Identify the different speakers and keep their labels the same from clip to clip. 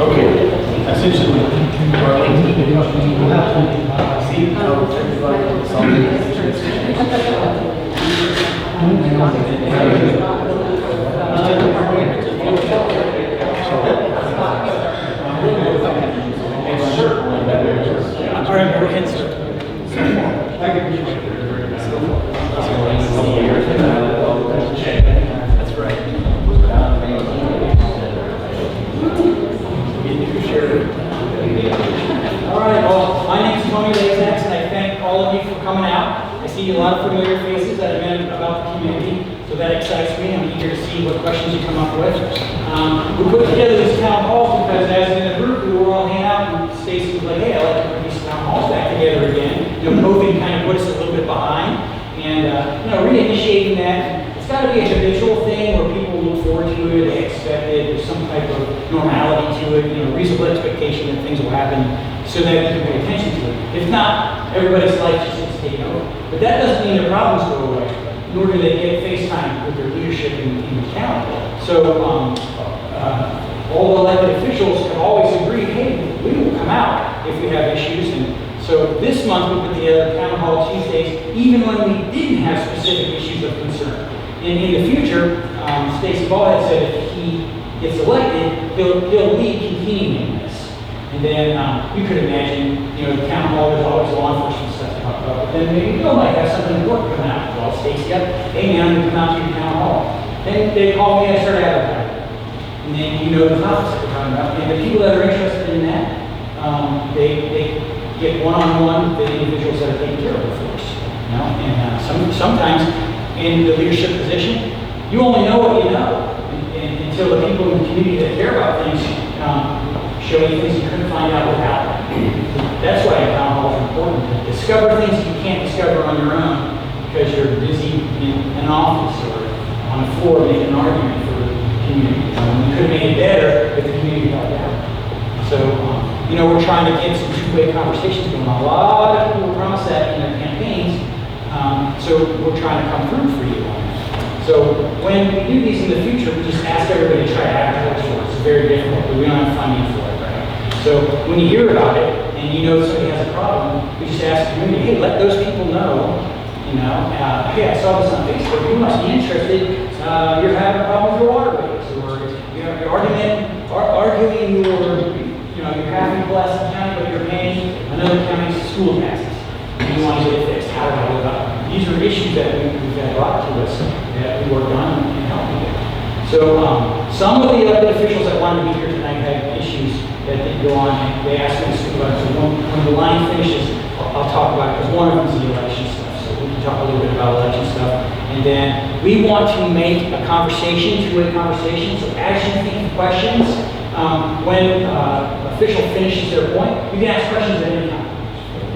Speaker 1: Okay, essentially.
Speaker 2: All right, go ahead, sir. That's right. All right, well, my name is Tony Lazax, and I thank all of you for coming out. I see a lot of familiar faces that have been about the community, so that excites me. I'm eager to see what questions you come up with. We put together this town hall because as in a group, we were all hanging out, and Stacy was like, hey, I'd like to put these town halls back together again. You know, COVID kind of put us a little bit behind, and you know, reinitiating that. It's got to be a habitual thing where people look forward to it, they expect it, there's some type of normality to it, you know, reasonable expectation that things will happen so that you can pay attention to it. If not, everybody's life just gets taken over. But that doesn't mean their problems go away, nor do they get FaceTime with their leadership in the county. So all the elected officials have always agreed, hey, we will come out if we have issues. And so this month we put together town hall Tuesdays, even when we didn't have specific issues of concern. And in the future, Stacey Ball had said if he gets elected, he'll lead continuing this. And then you could imagine, you know, the town hall, there's always law enforcement stuff to talk about. But then maybe Bill might have something important coming out. Well, Stacey up, hey man, I'm going to come out to your town hall. Then they call me, I start advertising. And then you know the topics that we're talking about. And the people that are interested in that, they get one-on-one with the individuals that are taking care of it for us. You know? And sometimes in the leadership position, you only know what you know. And until the people in the community that care about things show you things you couldn't find out without. That's why a town hall is important. To discover things you can't discover on your own because you're busy in an office or on the floor making an argument for the community. You could have made it better if the community helped out. So, you know, we're trying to get some two-way conversations going on. A lot of people promise that in their campaigns, so we're trying to come through for you on that. So when we do these in the future, we just ask everybody to try to advertise for it. It's very difficult, but we don't have funding for it, right? So when you hear about it and you know somebody has a problem, we just ask the community, hey, let those people know, you know, hey, I saw this on Facebook, you must be interested, you're having a problem with your waterways, or you're arguing your, you know, you're having to bless the county, but you're paying another county's school taxes. You want to get it fixed. How do I go about it? These are issues that we've had brought to us that we worked on and helped with. So some of the elected officials that wanted to be here tonight had issues that didn't go on. And they asked me to speak about it. So when the line finishes, I'll talk about it because one of them is the election stuff. So we can talk a little bit about election stuff. And then we want to make a conversation, two-way conversation. So as you think of questions, when official finishes their point, you can ask questions at any time.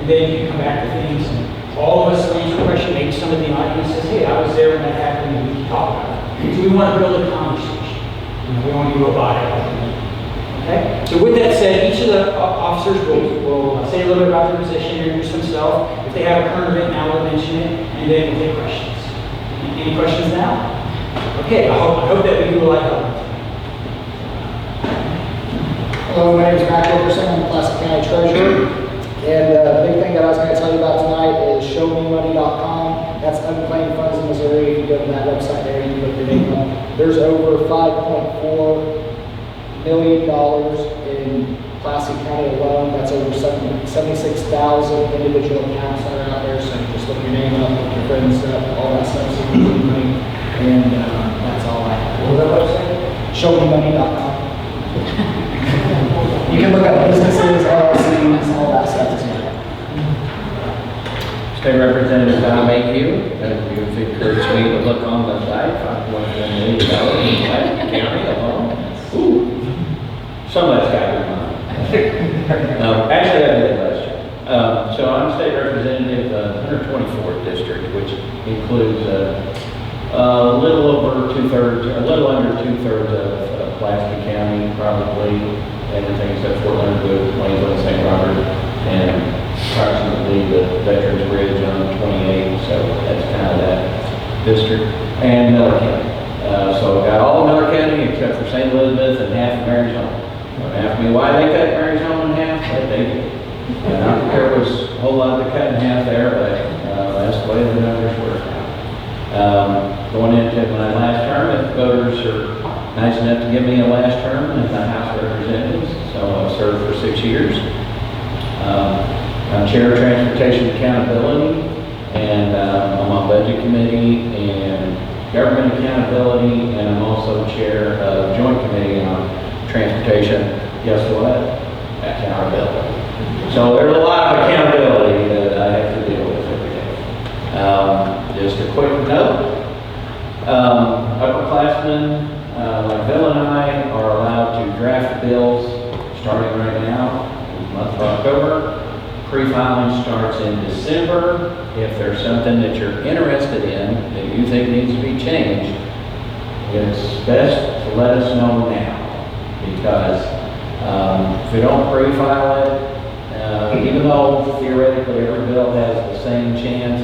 Speaker 2: And then you can come back to things, and all of us answer a question. Maybe somebody in the audience says, hey, I was there when that happened, and we can talk about it. So we want to build a conversation. You know, we don't want to be robotic. Okay? So with that said, each of the officers will say a little bit about their position, introduce themselves. If they have a current event now, we'll mention it, and then we'll take questions. Any questions now? Okay, I hope that we do a lot of help.
Speaker 3: Hello, my name is Mack Wilkerson. I'm the Classic County Treasurer. And the big thing that I was going to tell you about tonight is showmemoney.com. That's unclaimed funds in Missouri. If you go to that website there, you can put your name up. There's over $5.4 million in Classic County alone. That's over 76,000 individual accounts that are out there. So just look your name up, look your friends up, all that stuff. So you can money. And that's all I have. What was that website? Showmemoney.com. You can look at businesses, LLCs, all that stuff.
Speaker 4: State Representative Don Mayhew, you've encouraged me to look on the site, $5.1 million in Classic County alone. Ooh, somebody's got to be mine. Actually, I did last year. So I'm State Representative 124th District, which includes a little under two-thirds of Pulaski County, probably. Everything except Fort Leonard Wood, Waynesville, St. Robert, and approximately the Veterans Bridge on 28. So that's kind of that district. And Miller County. So I got all of Miller County except for St. Elizabeth and half of Arizona. Half ask me why they cut Mary's home in half, but they did. And I don't think there was a whole lot to cut in half there, but that's the way the numbers work out. Going into my last term, if voters are nice enough to give me a last term in the House of Representatives, so I'll serve for 6 years. I'm Chair of Transportation Accountability, and I'm on Budget Committee and Government Accountability, and I'm also Chair of Joint Committee on Transportation. Guess what? Accountability. So there's a lot of accountability that I have to deal with every day. Just a quick note. Upperclassmen like Bill and I are allowed to draft bills starting right now, in the month of October. Pre-filing starts in December. If there's something that you're interested in that you think needs to be changed, it's best to let us know now, because if we don't pre-file it, even though theoretically every bill has the same chance,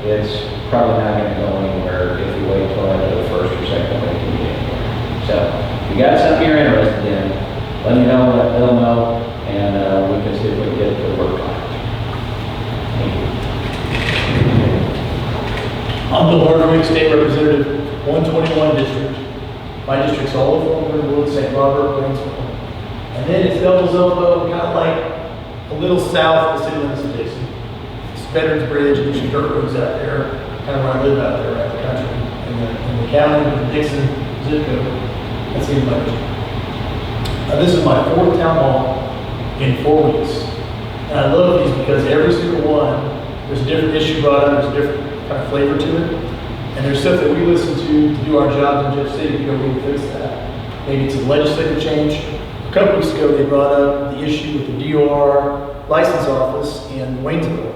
Speaker 4: it's probably not going to go anywhere if you wait till after the first or second week in January. So, if you got something you're interested in, let me know, let Bill know, and we can see if we can get it to the work plan. Thank you.
Speaker 1: I'm Bill Hardwick, State Representative, 121 District. My district's all over Overwood, St. Robert, Waynesville. And then it's doubles up, kind of like a little south of the city limits of Dixon. It's Veterans Bridge, and there's some dirt roads out there, kind of where I live out there around the country. In the county, the Dixon zip code, that's in my district. This is my 4th town hall in 4 weeks. And I love these because every single one, there's a different issue brought up, there's a different kind of flavor to it. And there's stuff that we listen to do our jobs in Jeff City to go we can fix that. Maybe it's a legislative change. A couple weeks ago, they brought up the issue with the DOR license office in Waynesville.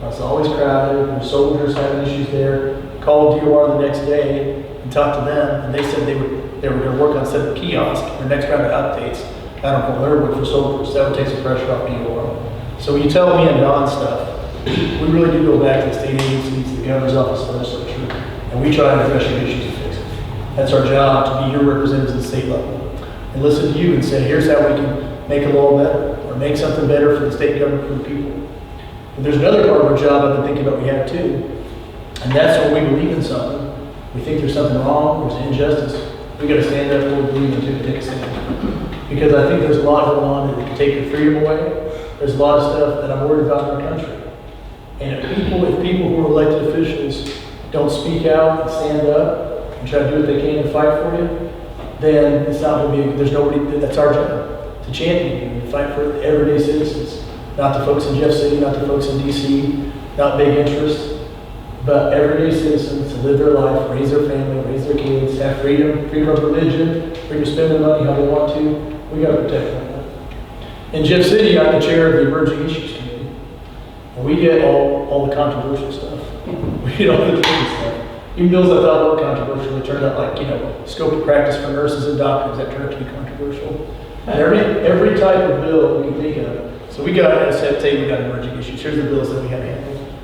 Speaker 1: It's always crowded, there's soldiers having issues there. Called DOR the next day and talked to them, and they said they were going to work on setting a kiosk for the next round of updates out on Learwood for soldiers. That would take some pressure off DOR. So when you tell me and Don stuff, we really do go back to the state agencies, the governor's office, legislature, and we try to address your issues and fix it. That's our job, to be your representatives at the state level. And listen to you and say, here's how we can make a law better, or make something better for the state government, for the people. But there's another part of our job I've been thinking about we have too, and that's when we believe in something. We think there's something wrong, there's injustice. We got to stand up for what we believe in to take a stand. Because I think there's a lot going on that can take your freedom away. There's a lot of stuff that I'm worried about in our country. And if people who are elected officials don't speak out and stand up and try to do what they can to fight for you, then it's not going to be, there's nobody, that's our job, to champion you and fight for everyday citizens. Not the folks in Jeff City, not the folks in DC, not big interests, but everyday citizens to live their life, raise their family, raise their kids, have freedom, freedom of religion, freedom to spend their money how they want to. We got to protect them. In Jeff City, I'm the chair of the Emerging Issues Committee. And we get all the controversial stuff. We get all the tricky stuff. Even bills I thought were controversial, it turned out like, scope of practice for nurses and doctors, that turned out to be controversial. And every type of bill we can think of. So we got, as I said, we got emerging issues. Here's the bills that we have handled.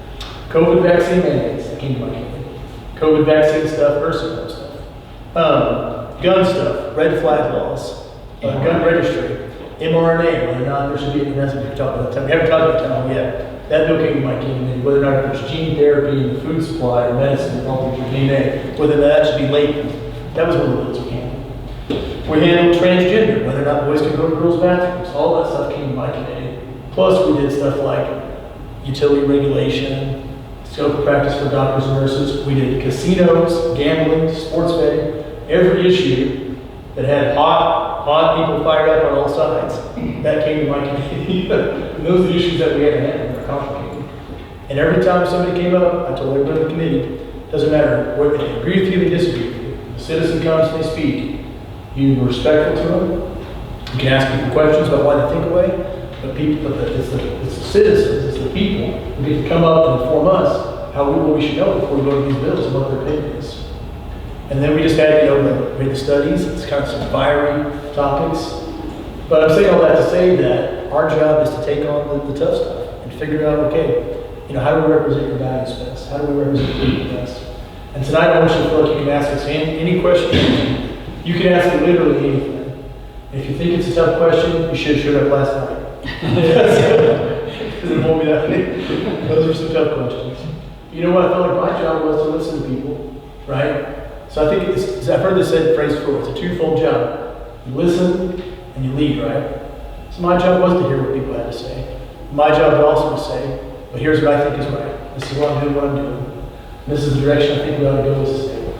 Speaker 1: COVID vaccine mandates, that came to my committee. COVID vaccine stuff, nursing home stuff. Gun stuff, red flag laws, gun registry, mRNA, whether or not there should be, and that's what we've talked about. We haven't talked about that yet. That bill came to my committee, whether or not there's gene therapy in the food supply or medicine that alters your DNA, whether that should be latent. That was one of the bills we handled. We handled transgender, whether or not boys can go to girls' bathrooms. All that stuff came to my committee. Plus, we did stuff like utility regulation, scope of practice for doctors and nurses. We did casinos, gambling, sports betting, every issue that had hot people fired up on all sides. That came to my committee. And those are the issues that we had to handle. They're complicated. And every time somebody came up, I told everybody in the committee, doesn't matter whether they agree with you, they disagree with you. The citizen comes and they speak. You are respectful to them. You can ask people questions about why they think away. But it's the citizens, it's the people who get to come up and inform us what we should know before we go to these bills and what their opinion is. And then we just had to read the studies. It's kind of some fiery topics. But I'm saying all that to say that our job is to take on the tough stuff and figure out, okay, how do we represent your values best? How do we represent the people best? And tonight I want you to feel like you can ask us any question. You can ask me literally anything. If you think it's a tough question, you should have showed up last night. Because it won't be that big. Those are some tough questions. You know what I felt like my job was to listen to people, right? So I think I've heard this said phrase before, it's a twofold job. You listen and you lead, right? So my job was to hear what people had to say. My job would also to say, but here's what I think is right. This is what I'm doing. This is the direction I think we ought to go as a state,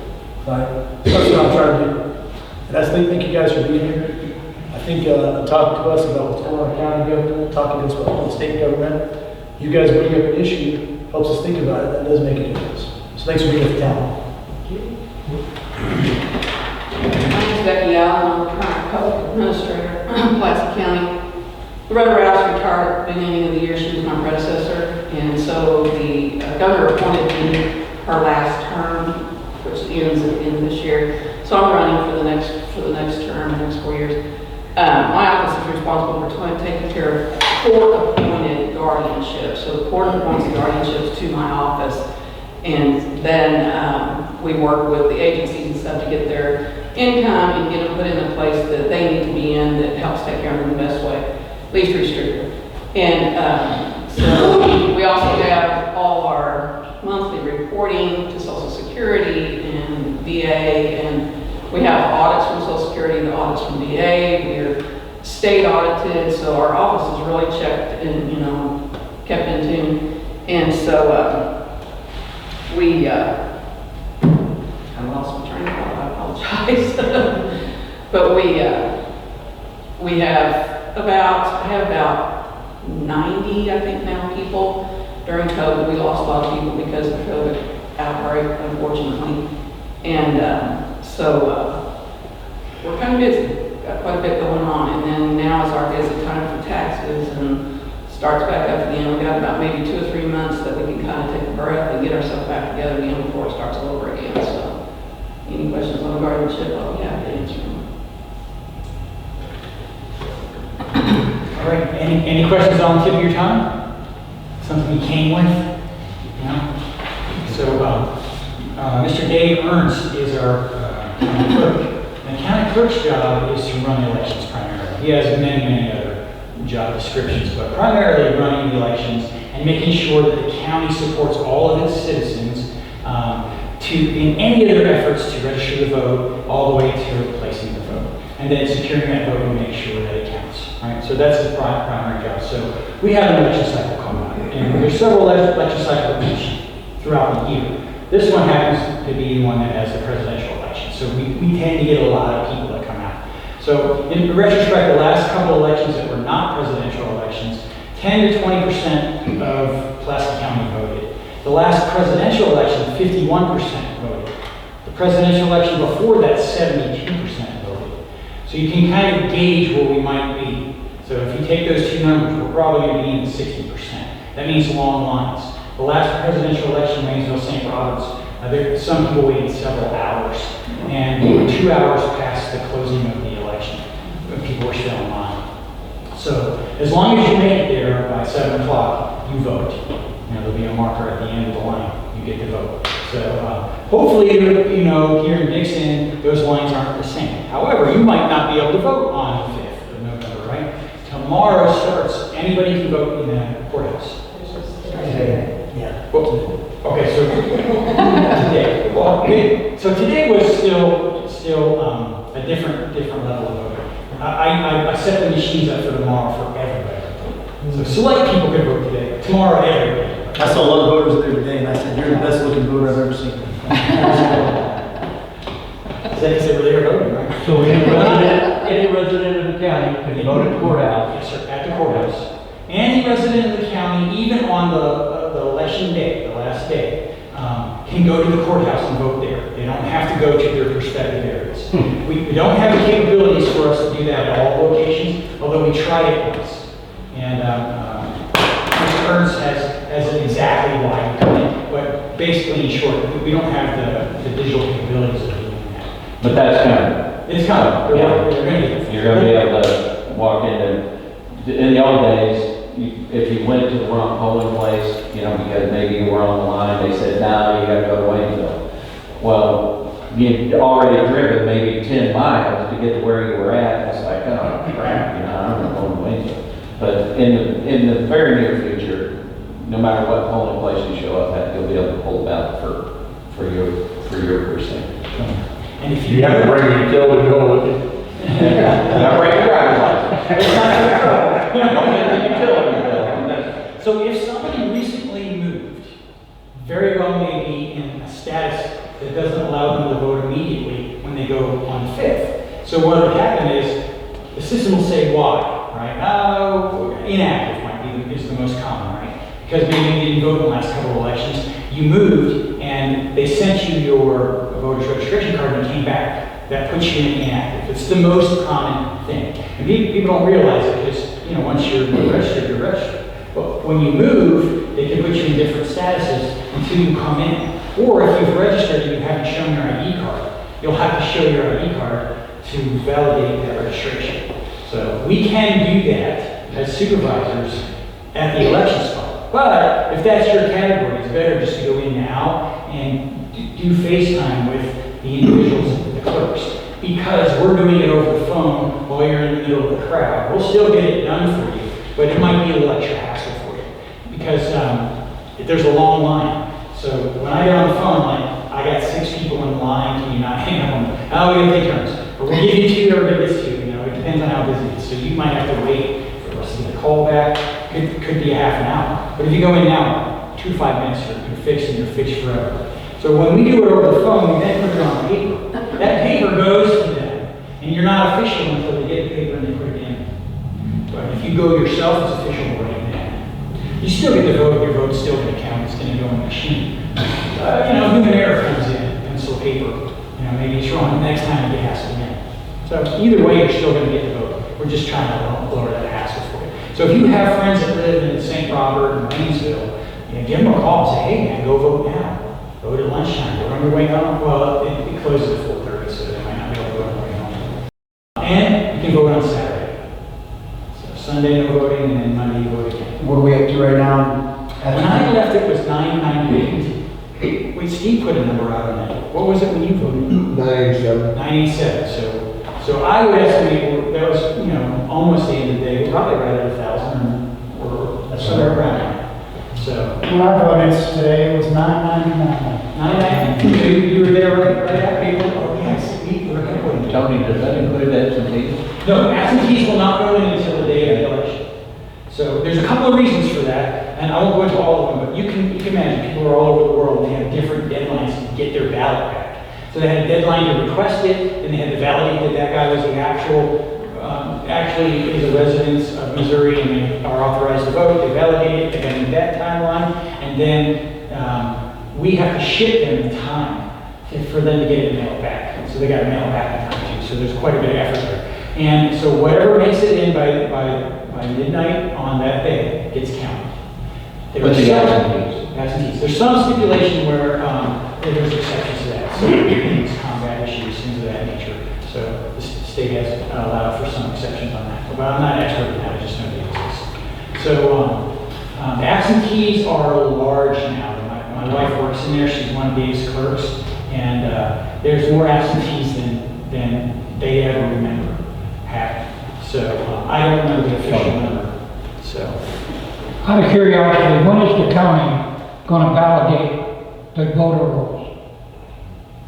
Speaker 1: right? So that's what I'm trying to do. And I thank you guys for being here. I think talking to us about what's going on in county government, talking to us about the state government, you guys bring up an issue, helps us think about it. That does make a difference. So thanks for being at the town.
Speaker 5: My name is Rebecca Allan. I'm the current public administrator in Pulaski County. Loretta Rouse retired at the beginning of the year. She was my predecessor. And so the governor appointed me her last term, which ends at the end of this year. So I'm running for the next term, the next 4 years. My office is responsible for taking care of court-appointed guardianships. So the court appoints the guardianships to my office. And then we work with the agencies and stuff to get their income and get them put in a place that they need to be in that helps take care of them the best way, least restrictive. And so we also have all our monthly reporting to Social Security and VA, and we have audits from Social Security, the audits from VA. We're state audited, so our office is really checked and kept in tune. And so I lost my train of thought, I apologize. But we have about 90, I think now, people. During COVID, we lost a lot of people because of the COVID outbreak, unfortunately. And so we're kind of busy, got quite a bit going on. And then now is our busy time for taxes and starts back up again. We got about maybe 2 or 3 months that we can kind of take a breath and get ourselves back together again before it starts all over again. So any questions on guardianship, I'll be happy to answer them.
Speaker 2: All right, any questions on the tip of your tongue? Something you came with? No? So, Mr. Dave Ernst is our county clerk. And the county clerk's job is to run the elections primarily. He has many other job descriptions, but primarily running the elections and making sure that the county supports all of its citizens in any of their efforts to register the vote, all the way to placing the vote, and then securing that vote and make sure that it counts. Right? So that's his primary job. So we have an election cycle coming up, and there's several election cycles throughout the year. This one happens to be the one that has the presidential election. So we tend to get a lot of people that come out. So in retrospect, the last couple of elections that were not presidential elections, 10 to 20% of Pulaski County voted. The last presidential election, 51% voted. The presidential election before that, 72% voted. So you can kind of gauge where we might be. So if you take those two numbers, we're probably going to be in 60%. That means long lines. The last presidential election, Waynesville, St. Robert, some people waited several hours, and we were 2 hours past the closing of the election, but people were still in line. So as long as you make it there by 7 o'clock, you vote. There'll be a marker at the end of the line. You get to vote. So hopefully, here in Dixon, those lines aren't the same. However, you might not be able to vote on the 5th of November, right? Tomorrow starts. Anybody can vote in the courthouse.
Speaker 1: Yeah.
Speaker 2: Okay, so today. Well, okay, so today was still a different level of voting. I set the machines up for tomorrow for everybody. So select people could vote today. Tomorrow, everybody.
Speaker 1: I saw a lot of voters there today, and I said, "You're the best looking voter I've ever seen."
Speaker 2: Because they really are voting, right?
Speaker 4: So any resident of the county can vote at the courthouse.
Speaker 2: Yes, sir, at the courthouse. Any resident of the county, even on the election day, the last day, can go to the courthouse and vote there. They don't have to go to their respective areas. We don't have the capabilities for us to do that at all locations, although we tried it once. And Mr. Ernst has exactly why we did it. But basically, in short, we don't have the digital capabilities of doing that.
Speaker 4: But that's coming.
Speaker 2: It's coming.
Speaker 4: Yeah.
Speaker 2: They're going to get it.
Speaker 4: You're going to be able to walk in the old days, if you went to the wrong polling place, because maybe you were on the line, they said, "No, you got to go to Waynesville." Well, you'd already driven maybe 10 miles to get to where you were at. It's like, oh, crap, you know, I'm not going to win. But in the very near future, no matter what polling place you show up at, you'll be able to hold ballot for your precinct.
Speaker 2: And if
Speaker 6: You have to bring your utility bill with you.
Speaker 4: Now bring your driver's license. Don't get the utility bill.
Speaker 2: So if somebody recently moved, very well may be in a status that doesn't allow them to vote immediately when they go on the 5th. So what would happen is the system will say why, right? Oh, inactive might be is the most common, right? Because maybe you didn't vote in the last couple of elections, you moved and they sent you your voter's registration card and it came back. That puts you in inactive. It's the most common thing. And people don't realize it because, you know, once you're registered, you're registered. But when you move, they can put you in different statuses until you come in. Or if you've registered and you haven't shown your ID card, you'll have to show your ID card to validate that registration. So we can do that as supervisors at the election spot. But if that's your category, it's better just to go in now and do FaceTime with the individuals, the clerks, because we're doing it over the phone while you're in the middle of the crowd. We'll still get it done for you, but it might be a little extra hassle for you because there's a long line. So when I get on the phone, like, I got 6 people in line, can you not hang up on them? Oh, we're gonna take turns. Or we'll give you 2, everybody gets 2, you know, it depends on how busy it is. So you might have to wait for us to get a call back. Could be a half an hour. But if you go in now, 2 to 5 minutes, you're fixed and you're fixed forever. So when we do it over the phone, we then put it on paper. That paper goes to them, and you're not official until they get the paper and they put it in. But if you go yourself, it's official right now. You still get to vote, your vote's still going to count, it's going to go in the machine. You know, human error comes in, pencil, paper, you know, maybe it's wrong, next time it has to again. So either way, you're still going to get the vote. We're just trying to lower that hassle for you. So if you have friends that live in St. Robert and Waynesville, you know, give them a call and say, hey man, go vote now. Vote at lunchtime, go on your way home. Well, it closes at 4:30, so they might not be able to go on their way home. And you can vote on Saturday. So Sunday no voting, and then Monday you vote again.
Speaker 3: What are we up to right now?
Speaker 2: When I left, it was 998. Wait, Steve put a number out on that. What was it when you voted?
Speaker 6: 987.
Speaker 2: 987. So I would estimate that was, you know, almost the end of the day. We're probably right at 1,000 or somewhere around there. So
Speaker 3: When I voted today, it was $9.99.
Speaker 2: 990. You were there right at people. Oh yes, we were going.
Speaker 4: Tony, does that include absentees?
Speaker 2: No, absentees will not go in until the day of the election. So there's a couple of reasons for that, and I won't go into all of them, but you can imagine people are all over the world, and they have different deadlines to get their ballot back. So they had a deadline to request it, and they had to validate that that guy was the actually is a resident of Missouri, and they are authorized to vote. They validate it, they got to meet that timeline, and then we have to ship them the time for them to get it mailed back. So they got to mail it back in time too. So there's quite a bit of effort there. And so whatever makes it in by midnight on that day gets counted.
Speaker 4: What's the absentees?
Speaker 2: Absentees. There's some stipulation where there's exceptions to that. So things, combat issues, things of that nature. So the state has allowed for some exceptions on that. But I'm not an expert in that, I just know they exist. So the absentees are large now. My wife works in there, she's one of Dave's clerks, and there's more absentees than they ever remember having. So I don't remember the official number. So
Speaker 7: Out of curiosity, when is the county going to validate the voter rolls?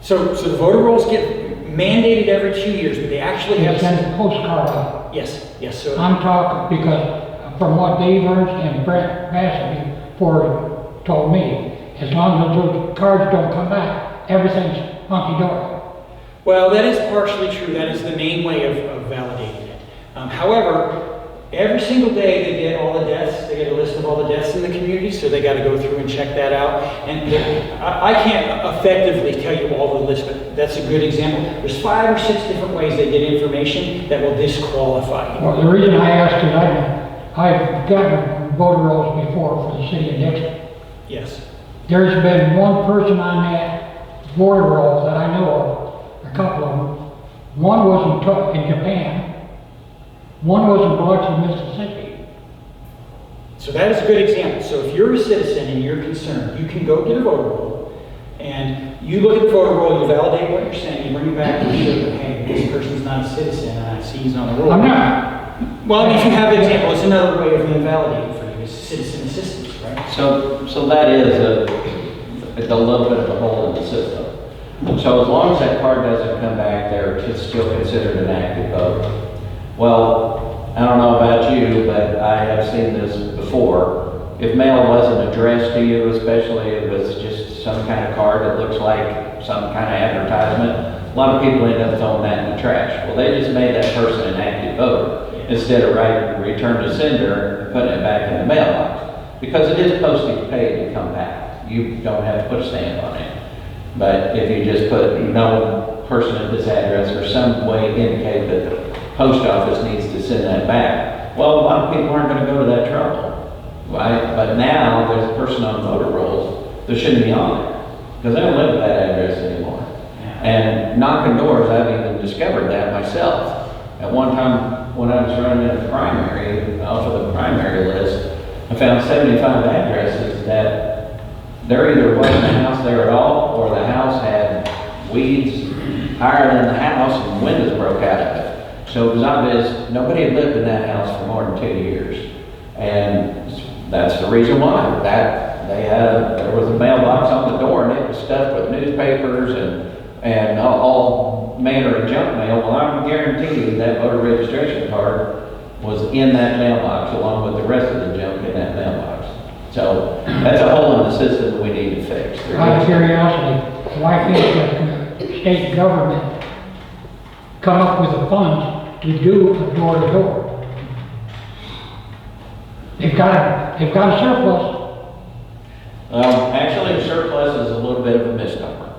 Speaker 2: So the voter rolls get mandated every 2 years, but they actually
Speaker 7: They
Speaker 2: have.
Speaker 7: send a postcard out.
Speaker 2: Yes. So
Speaker 7: I'm talking because from what Dave Ernst and Brent Bassett before told me, as long as those cards don't come back, everything's hunky-dory.
Speaker 2: well, that is partially true. That is the main way of validating it. However, every single day they get all the deaths. They get a list of all the deaths in the community, so they got to go through and check that out. And I can't effectively tell you all the list, but that's a good example. There's 5 or 6 different ways they get information that will disqualify you.
Speaker 7: Well, the reason I asked is I've gotten voter rolls before for the city of Dixon.
Speaker 2: Yes.
Speaker 7: There's been one person on that voter roll that I know of, a couple of them. One was in Japan, one was in Biloxi, Mississippi.
Speaker 2: So that is a good example. So if you're a citizen and you're concerned, you can go get a voter roll, and you look at the voter roll, you validate what you're saying, you bring it back and show them, hey, this person's not a citizen, and I he's on the roll.
Speaker 7: I'm not.
Speaker 2: Well, I mean, if you have an example, it's another way of invalidating for you, is citizen assistance, right?
Speaker 4: So that is a little bit of a hole in the system. So as long as that card doesn't come back, they're still considered an active voter. Well, I don't know about you, but I have seen this before. If mail wasn't addressed to you, especially if it was just some kind of card that looks like some kind of advertisement, a lot of people end up throwing that in the trash. Well, they just made that person an active voter instead of writing return to sender and putting it back in the mailbox. Because it is postage paid to come back. You don't have to put a stamp on it. But if you just put no person at this address or some way indicate that the post office needs to send that back, well, a lot of people aren't going to go to that trouble, right? But now there's a person on voter rolls that shouldn't be on there because they don't live at that address anymore. And knocking doors, I've even discovered that myself. At one time when I was running in the primary, off of the primary list, I found 75 addresses that there either wasn't a house there at all, or the house had weeds higher than the house and windows broke out of it. So it was obvious nobody had lived in that house for more than 2 years. And that's the reason why. There was a mailbox on the door and it was stuffed with newspapers and all manner of junk mail. Well, I can guarantee you that voter registration card was in that mailbox along with the rest of the junk in that mailbox. So that's a hole in the system that we need to fix.
Speaker 7: Out of curiosity, why can't the state government come up with the funds to do a door-to-door? They've got a surplus.
Speaker 4: Actually, the surplus is a little bit of a misnomer.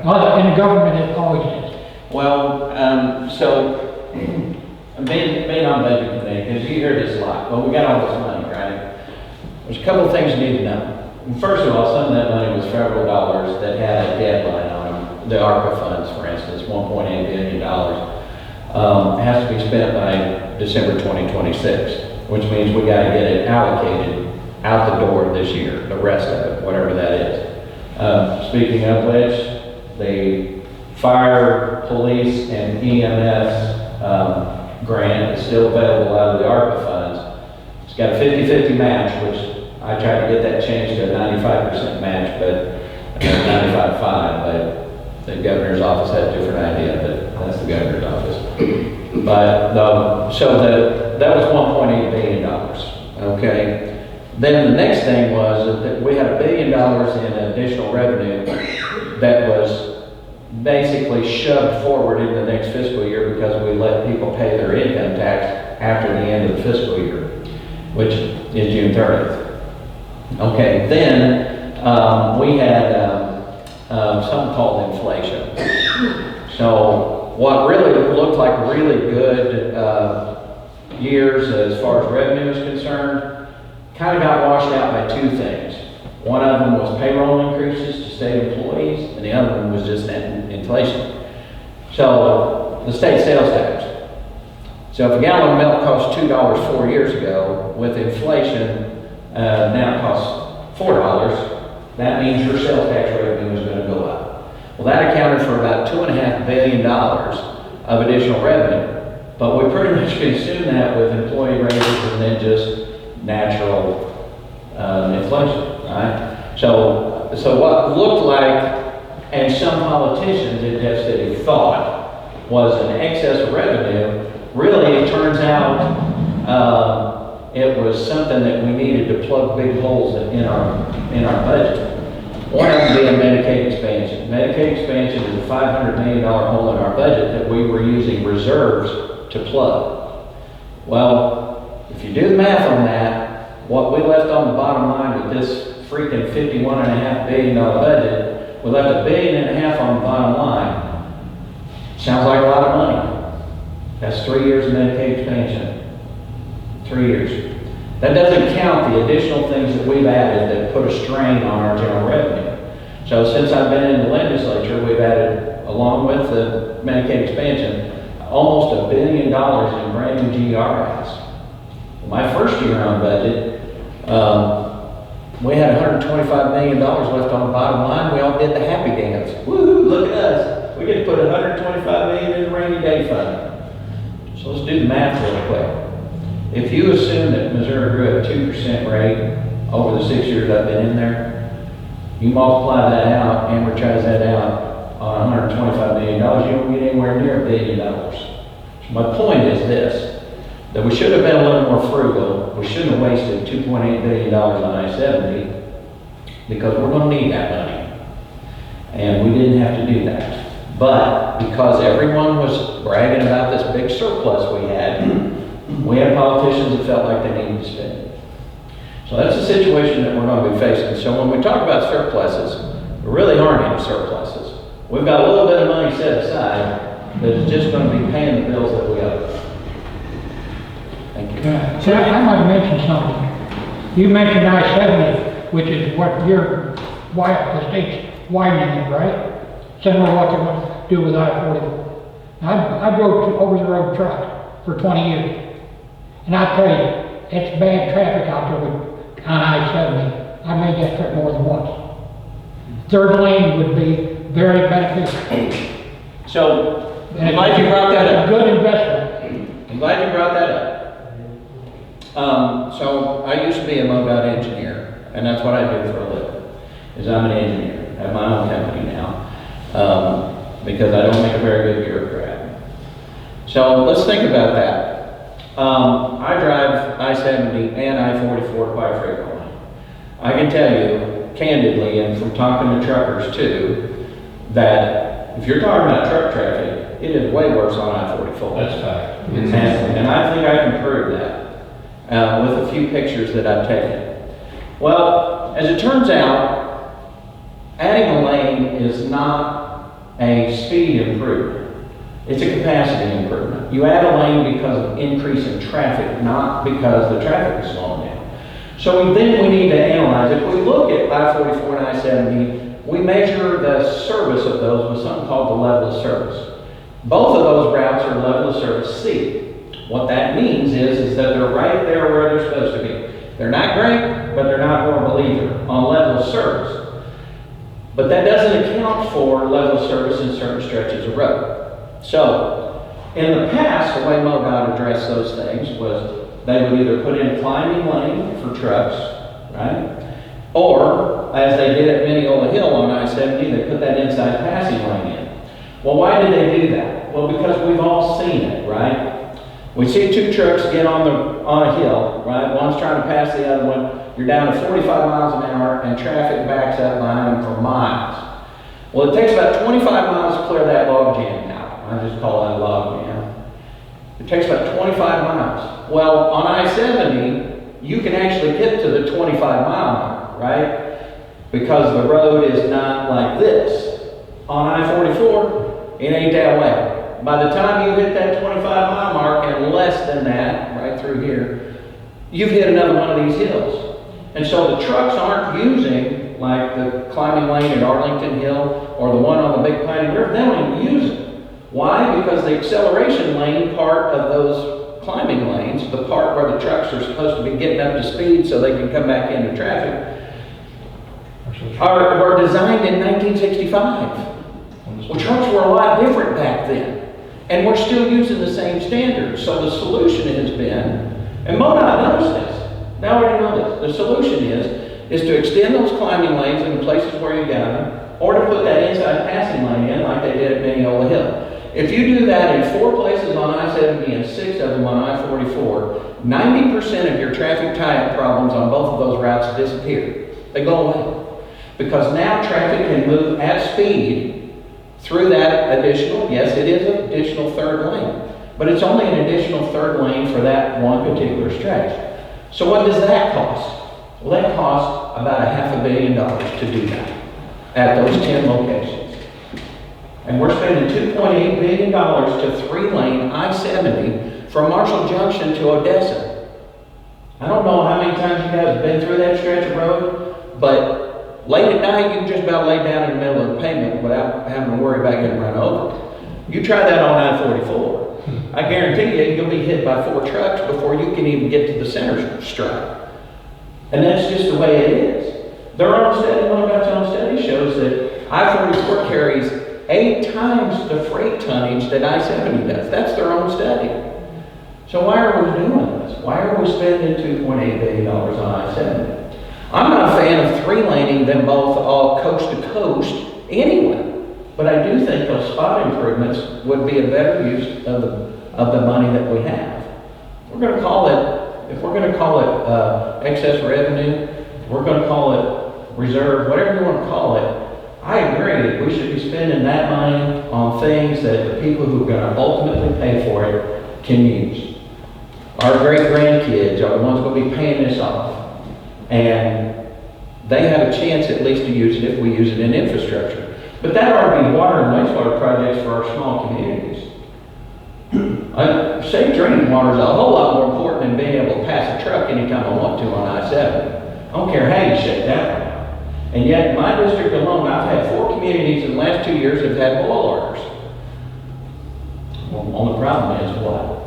Speaker 7: Well, in the government, it always is.
Speaker 4: Well, so being on budget committee, because you hear this a lot, well, we got all this money, right? There's a couple of things you need to know. First of all, some of that money was federal dollars that had a deadline on them. The ARPA funds, for instance, $1.8 billion, has to be spent by December 2026, which means we got to get it allocated out the door this year, the rest of it, whatever that is. Speaking of which, the fire, police, and EMS grant is still available out of the ARPA funds. It's got a 50-50 match, which I tried to get that changed to a 95% match, but 95.5, but the governor's office had a different idea, but that's the governor's office. But that was $1.8 billion. Okay. Then the next thing was that we had $1 billion in additional revenue that was basically shoved forward into the next fiscal year because we let people pay their income tax after the end of the fiscal year, which is June 30th. Okay, then we had something called inflation. So what really looked like really good years as far as revenue is concerned kind of got washed out by two things. One of them was payroll increases to state employees, and the other one was just inflation. So the state sales tax. So if a gallon of milk cost $2 4 years ago, with inflation, now it costs $4, that means your sales tax revenue is going to go up. Well, that accounted for about $2.5 billion of additional revenue. But we pretty much consumed that with employee raises and then just natural inflation, right? So what looked like, and some politicians in Jeff City thought, was an excess of revenue, really it turns out it was something that we needed to plug big holes in our budget. One of them being Medicaid expansion. Medicaid expansion is a $500 million hole in our budget that we were using reserves to plug. Well, if you do the math on that, what we left on the bottom line with this freaking $51.5 billion budget, we left $1.5 billion on the bottom line. Sounds like a lot of money. That's 3 years of Medicaid expansion. 3 years. That doesn't count the additional things that we've added that put a strain on our general revenue. So since I've been in the legislature, we've added, along with the Medicaid expansion, almost $1 billion in brand new GRIs. My first year on budget, we had $125 million left on the bottom line. We all did the happy dance. Woo, look at us. We get to put $125 million in the rainy day fund. So let's do the math real quick. If you assume that Missouri grew at 2% rate over the 6 years I've been in there, you multiply that out, amortize that out on $125 million, you don't get anywhere near $1 billion. So my point is this, that we should have been a little more frugal. We shouldn't have wasted $2.8 billion on I-70 because we're going to need that money. And we didn't have to do that. But because everyone was bragging about this big surplus we had politicians that felt like they needed to spend it. So that's the situation that we're going to be facing. So when we talk about surpluses, there really aren't any surpluses. We've got a little bit of money set aside that is just going to be paying the bills that we owe. Thank you.
Speaker 7: See, I might mention something. You mentioned I-70, which is what your the state's widening it, right? Similar to what they want to do with I-40. I drove over the road truck for 20 years. And I tell you, it's bad traffic out there on I-70. I made that trip more than once. Third lane would be very beneficial.
Speaker 4: So, I'm glad you brought that up.
Speaker 7: It's a good investment.
Speaker 4: I'm glad you brought that up. So I used to be a MoDOT engineer, and that's what I do for a living, is I'm an engineer. I have my own company now, because I don't make a very good bureaucrat. So let's think about that. I drive I-70 and I-44 quite frequently. I can tell you candidly, and from talking to truckers too, that if you're talking about truck traffic, it is way worse on I-44.
Speaker 6: That's fact.
Speaker 4: And I think I can prove that with a few pictures that I've taken. Well, as it turns out, adding a lane is not a speed improvement. It's a capacity improvement. You add a lane because of increase in traffic, not because the traffic is slowing down. So then we need to analyze. If we look at I-44 and I-70, we measure the service of those with something called the level of service. Both of those routes are level of service C. What that means is that they're right there where they're supposed to be. They're not great, but they're not horrible either on level of service. But that doesn't account for level of service in certain stretches of road. So, in the past, the way MoDOT addressed those things was they would either put in a climbing lane for trucks, right? Or, as they did at Mineola Hill on I-70, they put that inside passing lane in. Well, why did they do that? Well, because we've all seen it, right? We see two trucks get on a hill, right? One's trying to pass the other one. You're down to 45 miles an hour and traffic backs up behind them for miles. Well, it takes about 25 miles to clear that log jam now. I just call that a log jam. It takes about 25 miles. Well, on I-70, you can actually get to the 25 mile mark, right? Because the road is not like this. On I-44, it ain't that way. By the time you hit that 25 mile mark and less than that, right through here, you've hit another one of these hills. And so the trucks aren't using like the climbing lane at Arlington Hill or the one on the Big Piney River. They don't even use it. Why? Because the acceleration lane part of those climbing lanes, the part where the trucks are supposed to be getting up to speed so they can come back into traffic, were designed in 1965. Well, trucks were a lot different back then. And we're still using the same standards. So the solution has been, and MoDOT knows this, they already know this, the solution is to extend those climbing lanes in the places where you got them, or to put that inside passing lane in like they did at Mineola Hill. If you do that in 4 places on I-70 and 6 of them on I-44, 90% of your traffic tie-up problems on both of those routes disappear. They go away. Because now traffic can move at speed through that additional, yes, it is an additional third lane, but it's only an additional third lane for that one particular stretch. So what does that cost? Well, that costs about $500 million to do that at those 10 locations. And we're spending $2.8 billion to 3-lane I-70 from Marshall Junction to Odessa. I don't know how many times you guys have been through that stretch of road, but late at night, you can just about lay down in the middle of the pavement without having to worry about getting run over. You try that on I-44. I guarantee you, you'll be hit by 4 trucks before you can even get to the center stripe. And that's just the way it is. Their own study, MoDOT's own study shows that I-44 carries 8 times the freight tonnage that I-70 does. That's their own study. So why are we doing this? Why are we spending $2.8 billion on I-70? I'm not a fan of three-laning them both all coast to coast anyway, but I do think those spot improvements would be a better use of the money that we have. We're going to call it, if we're going to call it excess revenue, we're going to call it reserve, whatever you want to call it. I agree, we should be spending that money on things that the people who are going to ultimately pay for it can use. Our great-grandkids are the ones who will be paying this off. And they have a chance at least to use it if we use it in infrastructure. But that ought to be water and wastewater projects for our small communities. Safe drinking water is a whole lot more important than being able to pass a truck anytime I want to on I-70. I don't care how you shake that one out. And yet, in my district alone, I've had 4 communities in the last 2 years that have had boil orders. Well, only problem is what?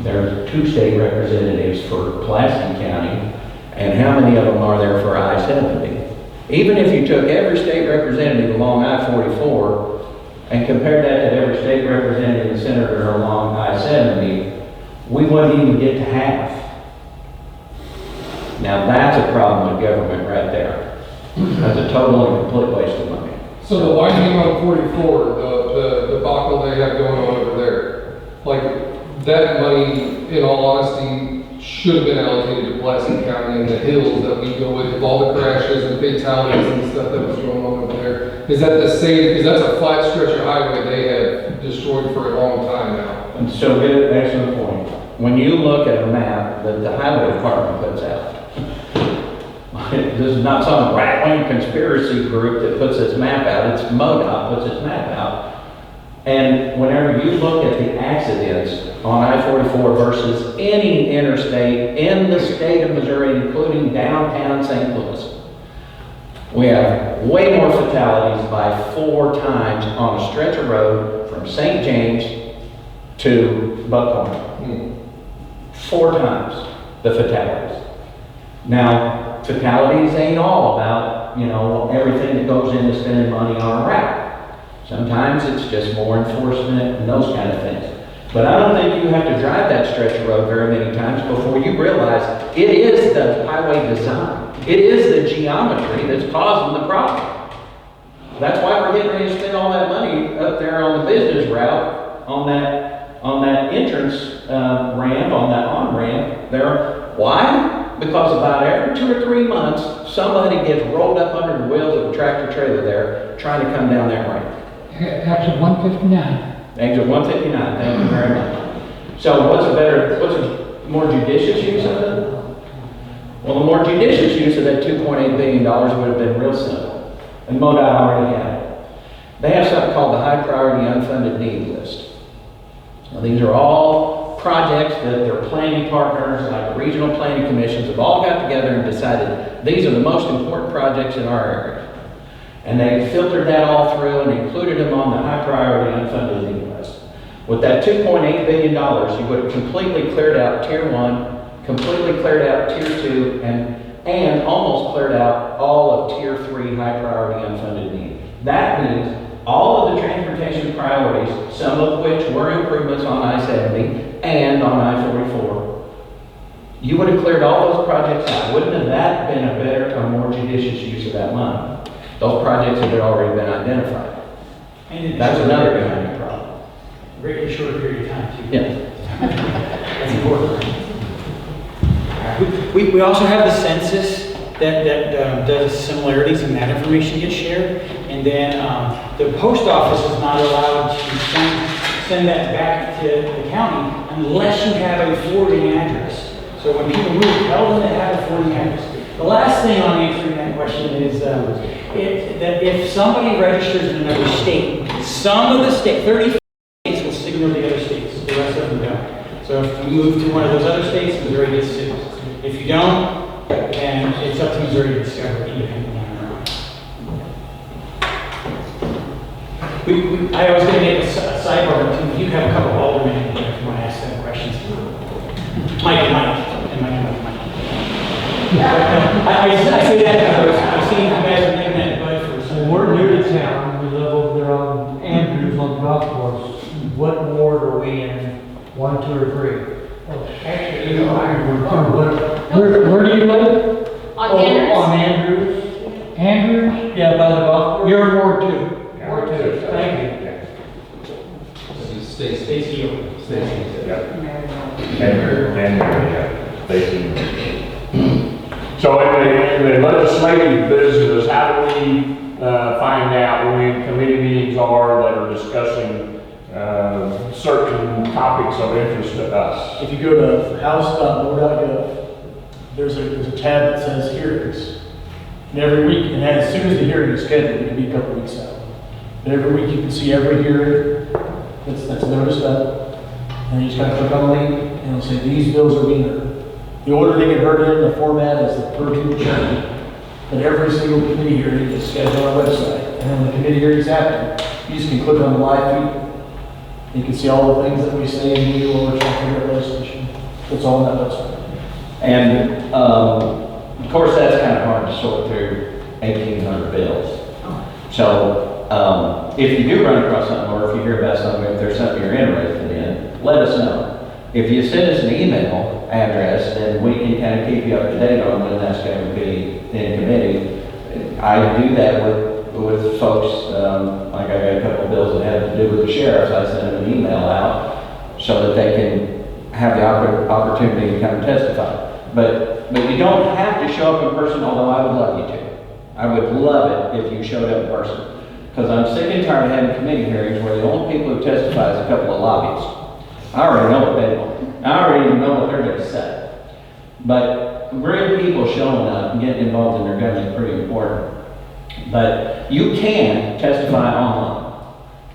Speaker 4: There are 2 state representatives for Pulaski County, and how many of them are there for I-70? Even if you took every state representative along I-44 and compared that to every state representative and senator along I-70, we wouldn't even get to half. Now that's a problem with government right there. That's a total and complete waste of money.
Speaker 8: So the widening on 44, the debacle they have going on over there, like that money, in all honesty, should have been allocated to Pulaski County and the hills that we go with all the crashes and fatalities and stuff that was going on over there. Is that the same, because that's a flat stretch of highway they have destroyed for a long time now.
Speaker 4: And so good, excellent point. When you look at a map that the highway department puts out, this is not some right-wing conspiracy group that puts this map out, it's MoDOT puts its map out. And whenever you look at the accidents on I-44 versus any interstate in the state of Missouri, including downtown St. Louis, we have way more fatalities by 4 times on a stretch of road from St. James to Buckhorn. 4 times the fatalities. Now, fatalities ain't all about, everything that goes into spending money on a route. Sometimes it's just more enforcement and those kind of things. But I don't think you have to drive that stretch of road very many times before you realize it is the highway design. It is the geometry that's causing the problem. That's why we're getting ready to spend all that money up there on the business route, on that entrance ramp, on that on-ramp there. Why? Because about every 2 or 3 months, somebody gets rolled up under the wheels of a tractor trailer there trying to come down that ramp.
Speaker 7: Exit 159.
Speaker 4: Exit 159, thank you very much. So what's a more judicious use of it? Well, the more judicious use of that $2.8 billion would have been real simple. And MoDOT already had it. They have something called the High Priority Unfunded Need List. Now, these are all projects that their planning partners, like the regional planning commissions, have all got together and decided these are the most important projects in our area. And they filtered that all through and included them on the high priority unfunded need list. With that $2.8 billion, you would have completely cleared out Tier 1, completely cleared out Tier 2, and almost cleared out all of Tier 3 high priority unfunded need. That means all of the transportation priorities, some of which were improvements on I-70 and on I-44, you would have cleared all those projects out. Wouldn't have that been a better or more judicious use of that money? Those projects have already been identified.
Speaker 2: And
Speaker 4: that's another behind the problem.
Speaker 2: Greatly shorter period of time, too.
Speaker 4: Yeah.
Speaker 2: That's important. We also have the census that does similarities, and that information gets shared. And then the post office is not allowed to send that back to the county unless you have a forwarding address. So when people move, tell them to have a forwarding address. The last thing on answering that question is that if somebody registers in another state, some of the 30 states will signal the other states, the rest of them don't. So if we move to one of those other states, Missouri gets signaled. If you don't, then it's up to Missouri to discover independently on their own. I was going to make a sidebar too. You have a couple of aldermen here if you want to ask them questions. Mike. I say that because I've seen you guys are making that budget for some.
Speaker 9: We're new to town, we live over there on Andrews on the golf course. What ward are we in
Speaker 6: 1, 2, or 3.
Speaker 7: Actually,
Speaker 6: You know,
Speaker 7: where do you live?
Speaker 9: On Andrews?
Speaker 6: On Andrews.
Speaker 7: Andrews?
Speaker 6: Yeah, by the golf course.
Speaker 7: You're Ward 2.
Speaker 6: Ward 2, thank you.
Speaker 8: This is Stacy.
Speaker 6: So in the legislative business, how do we find out when committee meetings are that are discussing certain topics of interest to us?
Speaker 1: If you go to house.board.gov, there's a tab that says hearings. And every week, and as soon as the hearing is scheduled, it can be a couple weeks out. But every week you can see every hearing that's noticed up. And you just gotta click on the link and it'll say these bills are being heard. The order they get heard in, the format is the per diem change. But every single committee hearing is scheduled on our website. And then when the committee hearings happen, you just can click on the live feed. You can see all the things that we say and do or we're trying to figure out legislation. It's all on that website.
Speaker 4: And, of course, that's kind of hard to sort through 1,800 bills. So, if you do run across something, or if you hear about something, if there's something you're interested in, let us know. If you send us an email address, then we can kind of keep you up to date on when that's going to be in committee. I do that with folks, like I got a couple of bills that have to do with the sheriffs. I send them an email out so that they can have the opportunity to come and testify. But you don't have to show up in person, although I would love you to. I would love it if you showed up in person. Because I'm sick and tired of having committee hearings where the only people who testify is a couple of lobbyists. I already know what they want. I already know what they're going to say. But real people showing up and getting involved in their government is pretty important. But you can testify online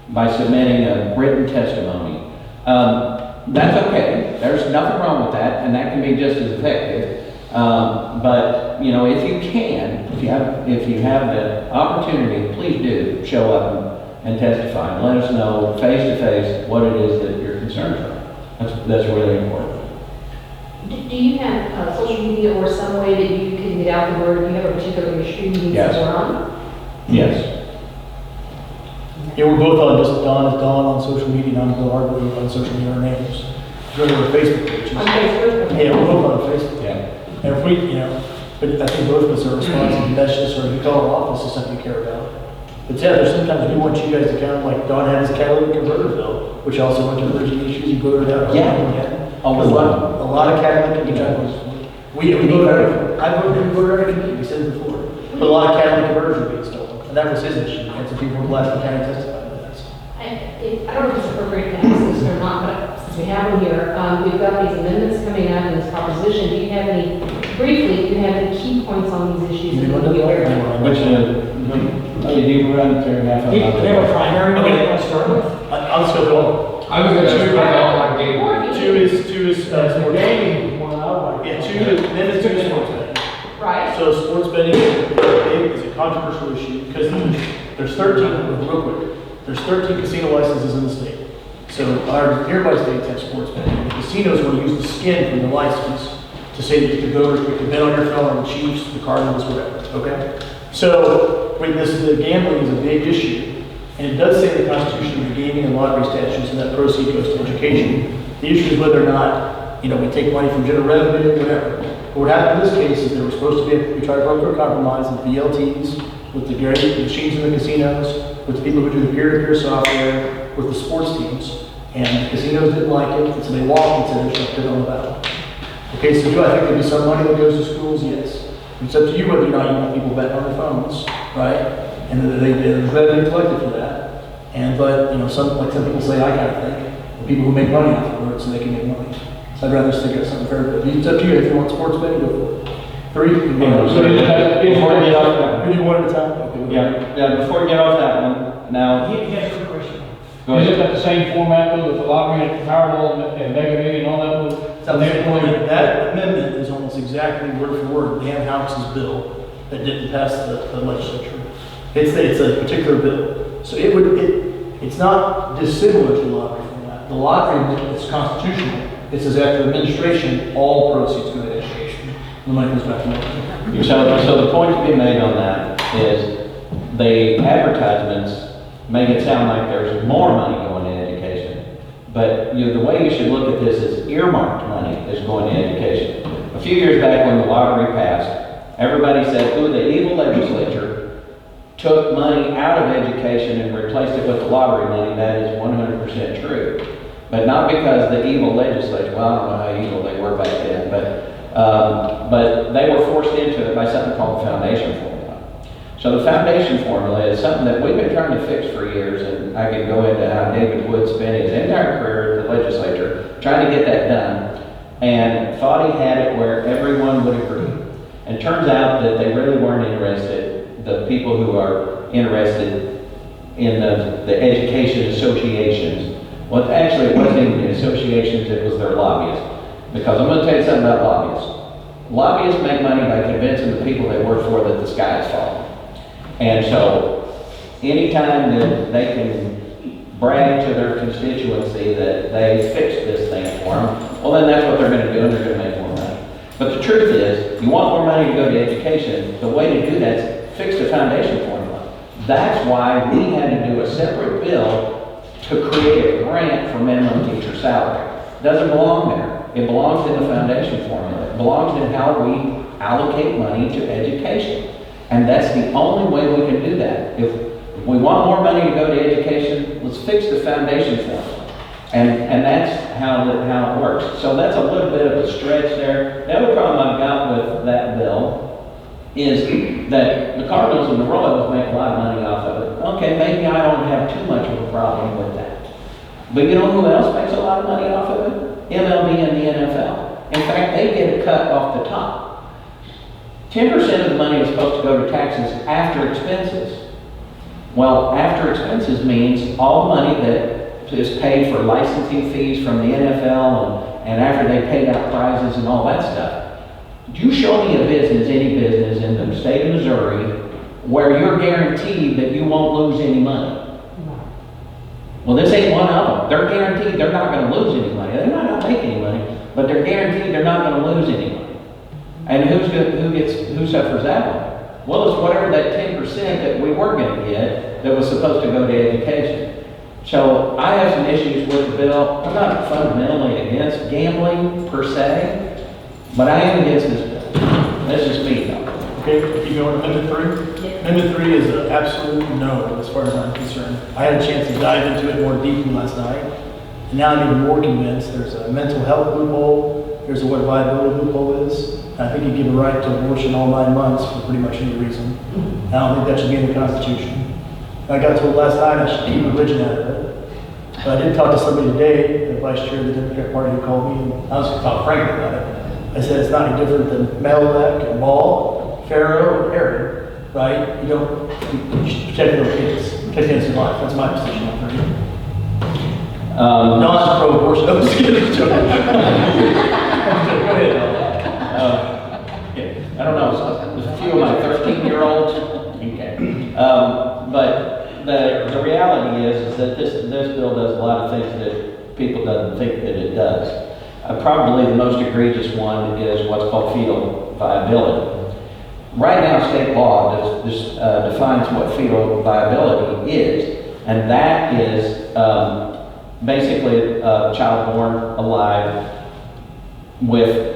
Speaker 4: by submitting a written testimony. That's okay. There's nothing wrong with that, and that can be just as effective. But you know, if you can, if you have the opportunity, please do show up and testify. And let us know face to face what it is that your concerns are. That's really important.
Speaker 9: Do you have social media or some way that you can get out the word? Do you have a particular issue you need
Speaker 4: Yes.
Speaker 9: someone on?
Speaker 4: Yes.
Speaker 1: Yeah, we're both on, just Don is Don on social media, and I'm Bill Hardwick on social media, our names. Go to our Facebook pages.
Speaker 9: On Facebook?
Speaker 1: Yeah, we're both on Facebook.
Speaker 4: Yeah.
Speaker 1: And if we, you know, but I think both of us are responsive, that's just, or if you call our office, is something you care about. But yeah, there's sometimes we want you guys to count, like Don had his catalytic converter bill, which also went to emerging issues, he voted out.
Speaker 4: Yeah.
Speaker 1: A lot of catalytic converters. We voted, I voted out a committee, we said it before. But a lot of catalytic converters were being stolen, and that was his issue, and some people from Blaston County testified to that.
Speaker 9: I don't know if it's appropriate to ask this or not, but since we have them here, we've got these amendments coming out in this proposition. Do you have any, briefly, do you have any key points on these issues?
Speaker 1: You
Speaker 9: that
Speaker 1: want to
Speaker 9: we
Speaker 1: know
Speaker 9: aware of?
Speaker 1: Which
Speaker 4: Did you run through half
Speaker 2: Do you have a primary one you want to start with?
Speaker 1: I'll just go through
Speaker 8: I was going to shoot my game.
Speaker 1: two is sports.
Speaker 6: Gaming, one I like.
Speaker 1: Yeah, then it's two is sports betting.
Speaker 9: Right?
Speaker 1: So sports betting is a controversial issue because there's 13, real quick, there's 13 casino licenses in the state. So our nearby states have sports betting. The casinos will use the skin from the license to say that you can go, you can bet on your phone on the Chiefs, the Cardinals, whatever, okay? So when the gambling is a big issue, and it does say in the Constitution the gaming and lottery statutes and that proceed goes to education. The issue is whether or not, you know, we take money from general revenue, whatever. But what happened in this case is there was supposed to be, we tried to broker a compromise with VLTs, with the machines in the casinos, with the people who do the peer-to-peer software, with the sports teams. And the casinos didn't like it, and so they walked and said they should put it on the ballot. Okay, so do I think there'd be some money that goes to schools? Yes. It's up to you whether or not you want people betting on their phones, right? And there's revenue collected for that. And but you know, some people say, I kind of think the people who make money off of it so they can make money. So I'd rather stick at something fair. But it's up to you if you want sports betting, go for it. Three.
Speaker 4: Before we get off that,
Speaker 1: We do one at a time. Okay.
Speaker 4: yeah, before we get off that one, now,
Speaker 2: He has a question.
Speaker 4: go
Speaker 7: Is it
Speaker 4: ahead.
Speaker 7: got the same format though, with the lottery and Powerball and Mega Million and all that?
Speaker 1: That amendment is almost exactly word for word Dan House's bill that didn't pass the legislature. It's a particular bill. So it's not dissimilar to the lottery format. The lottery is constitutional. It says after administration, all proceeds go to education. The money goes back to lottery.
Speaker 4: So the point to be made on that is the advertisements make it sound like there's more money going in education. But the way you should look at this is earmarked money is going to education. A few years back when the lottery passed, everybody said, ooh, the evil legislature took money out of education and replaced it with the lottery money. That is 100% true. But not because the evil legislature, well, I don't know how evil they were back then, but they were forced into it by something called the foundation formula. So the foundation formula is something that we've been trying to fix for years, and I could go into how David Wood spent his entire career at the legislature trying to get that done, and thought he had it where everyone would agree. And it turns out that they really weren't interested, the people who are interested in the education associations. Well, actually, it wasn't even the associations, it was their lobbyists. Because I'm going to tell you something about lobbyists. Lobbyists make money by convincing the people they work for that the sky is falling. And so, anytime that they can brag to their constituency that they fixed this thing for them, well, then that's what they're going to do, and they're going to make more money. But the truth is, you want more money to go to education, the way to do that is fix the foundation formula. That's why we had to do a separate bill to create a grant for minimum teacher salary. It doesn't belong there. It belongs in the foundation formula. It belongs in how we allocate money to education. And that's the only way we can do that. If we want more money to go to education, let's fix the foundation formula. And that's how it works. So that's a little bit of a stretch there. The other problem I've got with that bill is that the Cardinals and the Royals make a lot of money off of it. Okay, maybe I don't have too much of a problem with that. But you know who else makes a lot of money off of it? MLB and the NFL. In fact, they get a cut off the top. 10% of the money is supposed to go to taxes after expenses. Well, after expenses means all the money that is paid for licensing fees from the NFL and after they paid out prizes and all that stuff. You show me a business, any business in the state of Missouri, where you're guaranteed that you won't lose any money. Well, this ain't one of them. They're guaranteed they're not going to lose any money. They might not make any money, but they're guaranteed they're not going to lose any money. And who suffers that one? Well, it's whatever that 10% that we were going to get that was supposed to go to education. So I have some issues with the bill. I'm not fundamentally against gambling per se, but I am against this bill. That's just me though.
Speaker 1: Okay, keep going. Amendment 3? Amendment 3 is an absolute no, as far as I'm concerned. I had a chance to dive into it more deeply last night, and now I'm even more convinced there's a mental health loophole, there's a what viability loophole is. I think you give a right to abortion all 9 months for pretty much any reason. I don't think that should be in the Constitution. I got told last night I should keep religion out of it. But I did talk to somebody today, the vice chair of the Democratic Party, who called me, and I was going to talk frankly about it. I said it's not any different than Melech and Baal, Pharaoh, and Herod, right? You should protect little kids, protect innocent life. That's my position on it. Not pro-abortion. I'm just kidding. Go ahead.
Speaker 4: I don't know, there's a few of my 13-year-olds. Okay. But the reality is that this bill does a lot of things that people don't think that it does. Probably the most egregious one is what's called fetal viability. Right now, state law defines what fetal viability is, and that is basically a child born alive with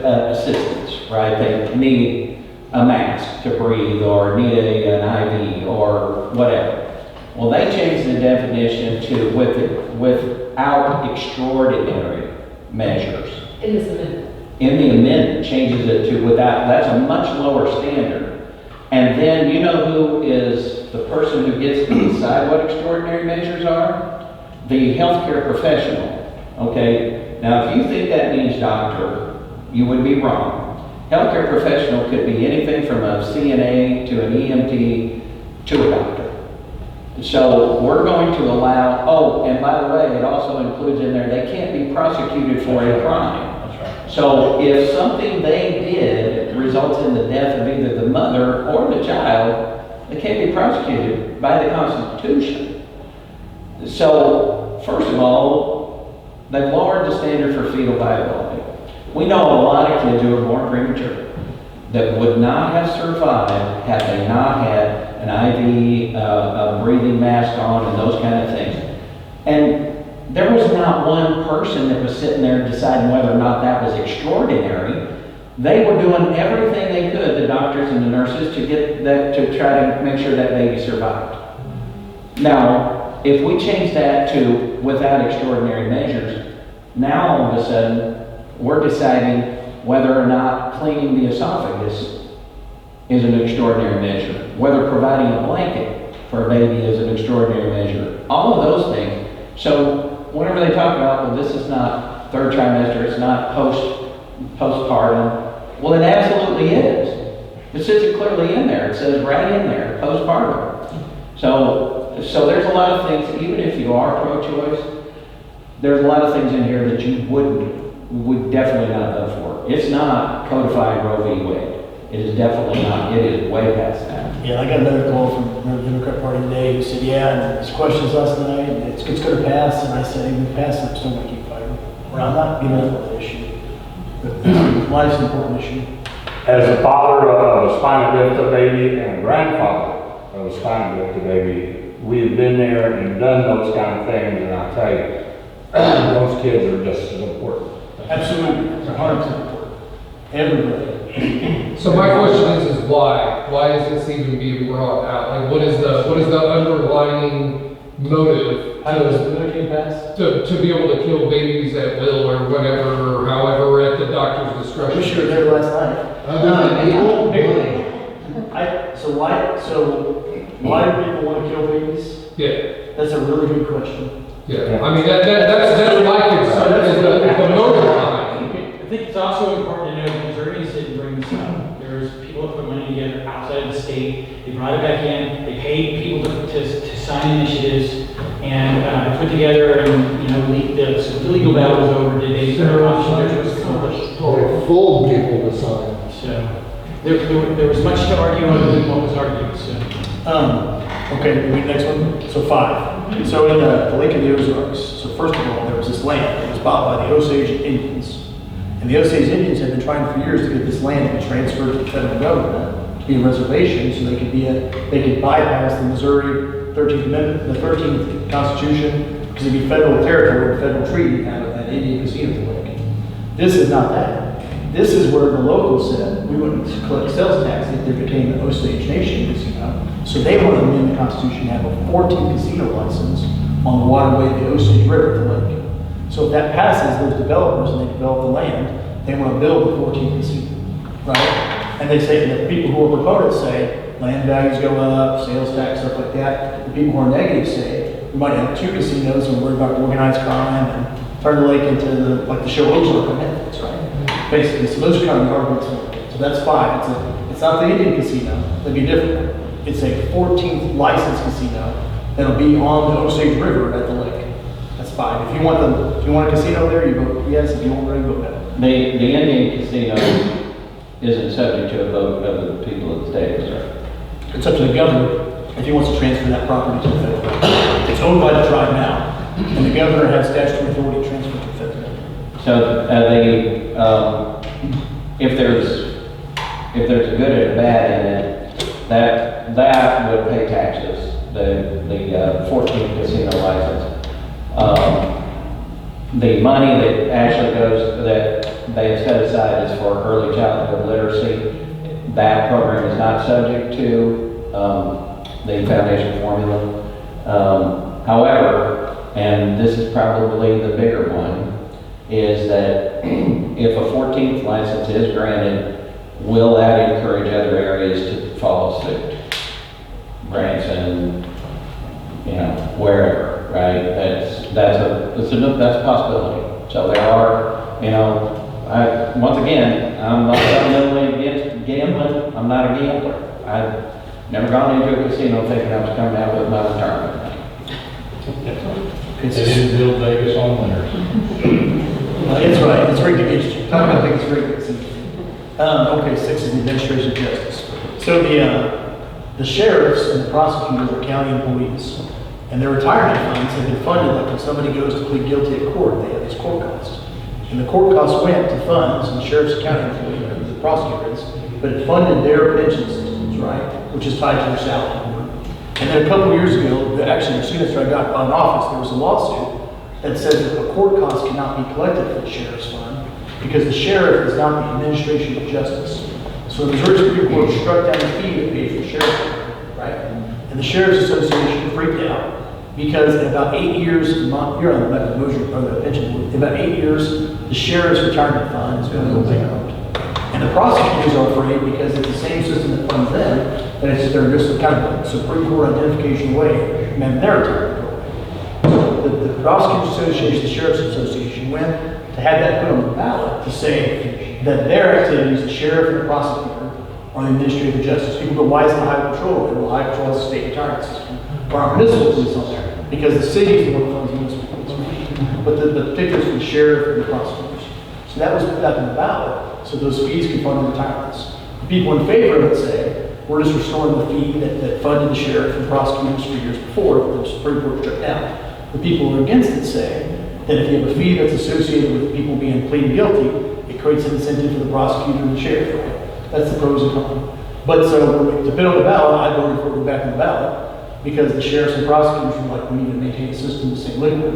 Speaker 4: assistance, right? They need a mask to breathe or need an IV or whatever. Well, they changed the definition to without extraordinary measures.
Speaker 9: In this amendment.
Speaker 4: In the amendment, changes it to without. That's a much lower standard. And then you know who is the person who gets to decide what extraordinary measures are? The healthcare professional. Okay. Now, if you think that means doctor, you would be wrong. Healthcare professional could be anything from a CNA to an EMT to a doctor. So we're going to allow, oh, and by the way, it also includes in there, they can't be prosecuted for a crime.
Speaker 1: That's right.
Speaker 4: So if something they did results in the death of either the mother or the child, they can't be prosecuted by the Constitution. So, first of all, they've lowered the standard for fetal viability. We know a lot of kids who are born premature that would not have survived had they not had an IV, a breathing mask on, and those kind of things. And there was not one person that was sitting there deciding whether or not that was extraordinary. They were doing everything they could, the doctors and the nurses, to get that, to try to make sure that baby survived. Now, if we change that to without extraordinary measures, now all of a sudden, we're deciding whether or not cleaning the esophagus is an extraordinary measure, whether providing a blanket for a baby is an extraordinary measure, all of those things. So whenever they talk about, well, this is not third trimester, it's not postpartum, well, it absolutely is. It says it clearly in there. It says right in there, postpartum. So there's a lot of things, even if you are pro-choice, there's a lot of things in here that you would definitely not vote for. It's not codifying Roe v. Wade. It is definitely not. It is way past that.
Speaker 1: Yeah, I got another call from the Democrat Party today who said, yeah, and there's questions last night, and it's going to pass, and I said, even if it passes, I'm still going to keep fighting. Well, I'm not giving up on the issue. But life's an important issue.
Speaker 6: As a father of a spinal bifida baby and grandfather of a spinal bifida baby, we've been there and done those kind of things, and I tell you, those kids are just as important.
Speaker 1: Absolutely, 100% important. Everybody.
Speaker 8: So my question is why? Why is this even being brought out? Like, what is the underlying motive
Speaker 1: How does the Medicaid pass?
Speaker 8: to be able to kill babies at will or whatever, or however at the doctor's
Speaker 1: I
Speaker 8: discretion?
Speaker 1: wish you were there last night. So why do people want to kill babies?
Speaker 8: Yeah,
Speaker 1: That's a really good question.
Speaker 8: yeah. I mean, that's my concern, is the motive behind it.
Speaker 2: I think it's also important to know that Missouri didn't bring this up. There's people that put money together outside of the state. They brought it back in. They paid people to sign initiatives and put together and, so the legal battle was over. Did they
Speaker 3: Full people to sign.
Speaker 2: So there was much to argue other than what was argued. So.
Speaker 1: Okay, next one. So 5. So in the Lake of the Ozarks, so first of all, there was this land that was bought by the Osage Indians. And the Osage Indians have been trying for years to get this land to be transferred to the federal government, to be a reservation, so they could bypass the Missouri 13th Amendment, the 13th Constitution, because it'd be federal territory, federal treaty, out of that Indian casino lake. This is not that. This is where the locals said, we wouldn't collect sales tax if there became an Osage Nation casino. So they wanted to amend the Constitution to have a 14th casino license on the waterway of the Osage River at the lake. So if that passes, those developers, and they develop the land, they want to build the 14th casino, right? And they say, and the people who are proponents say, land values go up, sales tax, stuff like that. The people who are negative say, we might have 2 casinos and worry about organized crime and turn the lake into the show Ozark or Memphis, right? Basically, so those are kind of the arguments. So that's 5. It's not the Indian casino, that'd be different. It's a 14th licensed casino that'll be on the Osage River at the lake. That's 5. If you want a casino there, you vote yes. If you want to, you vote no.
Speaker 4: The Indian casino isn't subject to a vote of the people of the state of Missouri.
Speaker 1: It's up to the governor if he wants to transfer that property to the federal government. It's owned by the tribe now, and the governor has statutory authority to transfer it to the federal government.
Speaker 4: So if there's a good and a bad in it, that would pay taxes. The 14th casino license. The money that actually goes, that they have set aside is for early childhood literacy. That program is not subject to the foundation formula. However, and this is probably the bigger one, is that if a 14th license is granted, will that encourage other areas to follow suit? Branson, wherever, right? That's a possibility. So there are, once again, I'm not fundamentally against gambling. I'm not a gambler. I've never gone into a casino thinking I was coming out with my retirement.
Speaker 10: They didn't build Vegas on winners.
Speaker 1: That's right. It's rigged against you. Talk about things rigged against you. Okay, 6 is the administration of justice. So the sheriffs and the prosecutors are county employees, and their retirement funds have been funded. Like when somebody goes to plead guilty at court, they have these court costs, and the court costs went to funds and the sheriff's and county employees, the prosecutors, but it funded their pension systems, right, which is tied to their salary. And then a couple of years ago, actually, as soon as I got in office, there was a lawsuit that says that the court costs cannot be collected from the sheriff's fund because the sheriff is not the administration of justice. So the Missouri Supreme Court struck down the fee that pays for the sheriff, right? And the Sheriff's Association freaked out because in about 8 years, you're on the motion or the pension board, in about 8 years, the sheriff's retirement fund is going to go bankrupt. And the prosecutors are afraid because it's the same system that funds them, that it's just they're just kind of a Supreme Court identification away from having their retirement program. So the Prosecutors Association, the Sheriff's Association went to have that put on the ballot to say that their activities, the sheriff and the prosecutor, are the administrative justice. People go, why isn't the Highway Patrol? Well, Highway Patrol has a state retirement system. Or our municipal police on there. Because the city is the one that funds municipal police. But the particulars for the sheriff and the prosecutors. So that was put up in the ballot, so those fees could fund the retirements. The people in favor of it say, we're just restoring the fee that funded the sheriff and prosecutors for years before the Supreme Court struck down. The people who are against it say that if you have a fee that's associated with people being pleading guilty, it creates an incentive for the prosecutor and the sheriff. That's the pros and cons. But so to put on the ballot, I voted for it to go back on the ballot because the sheriffs and prosecutors were like, we need to maintain a system to stay liquid.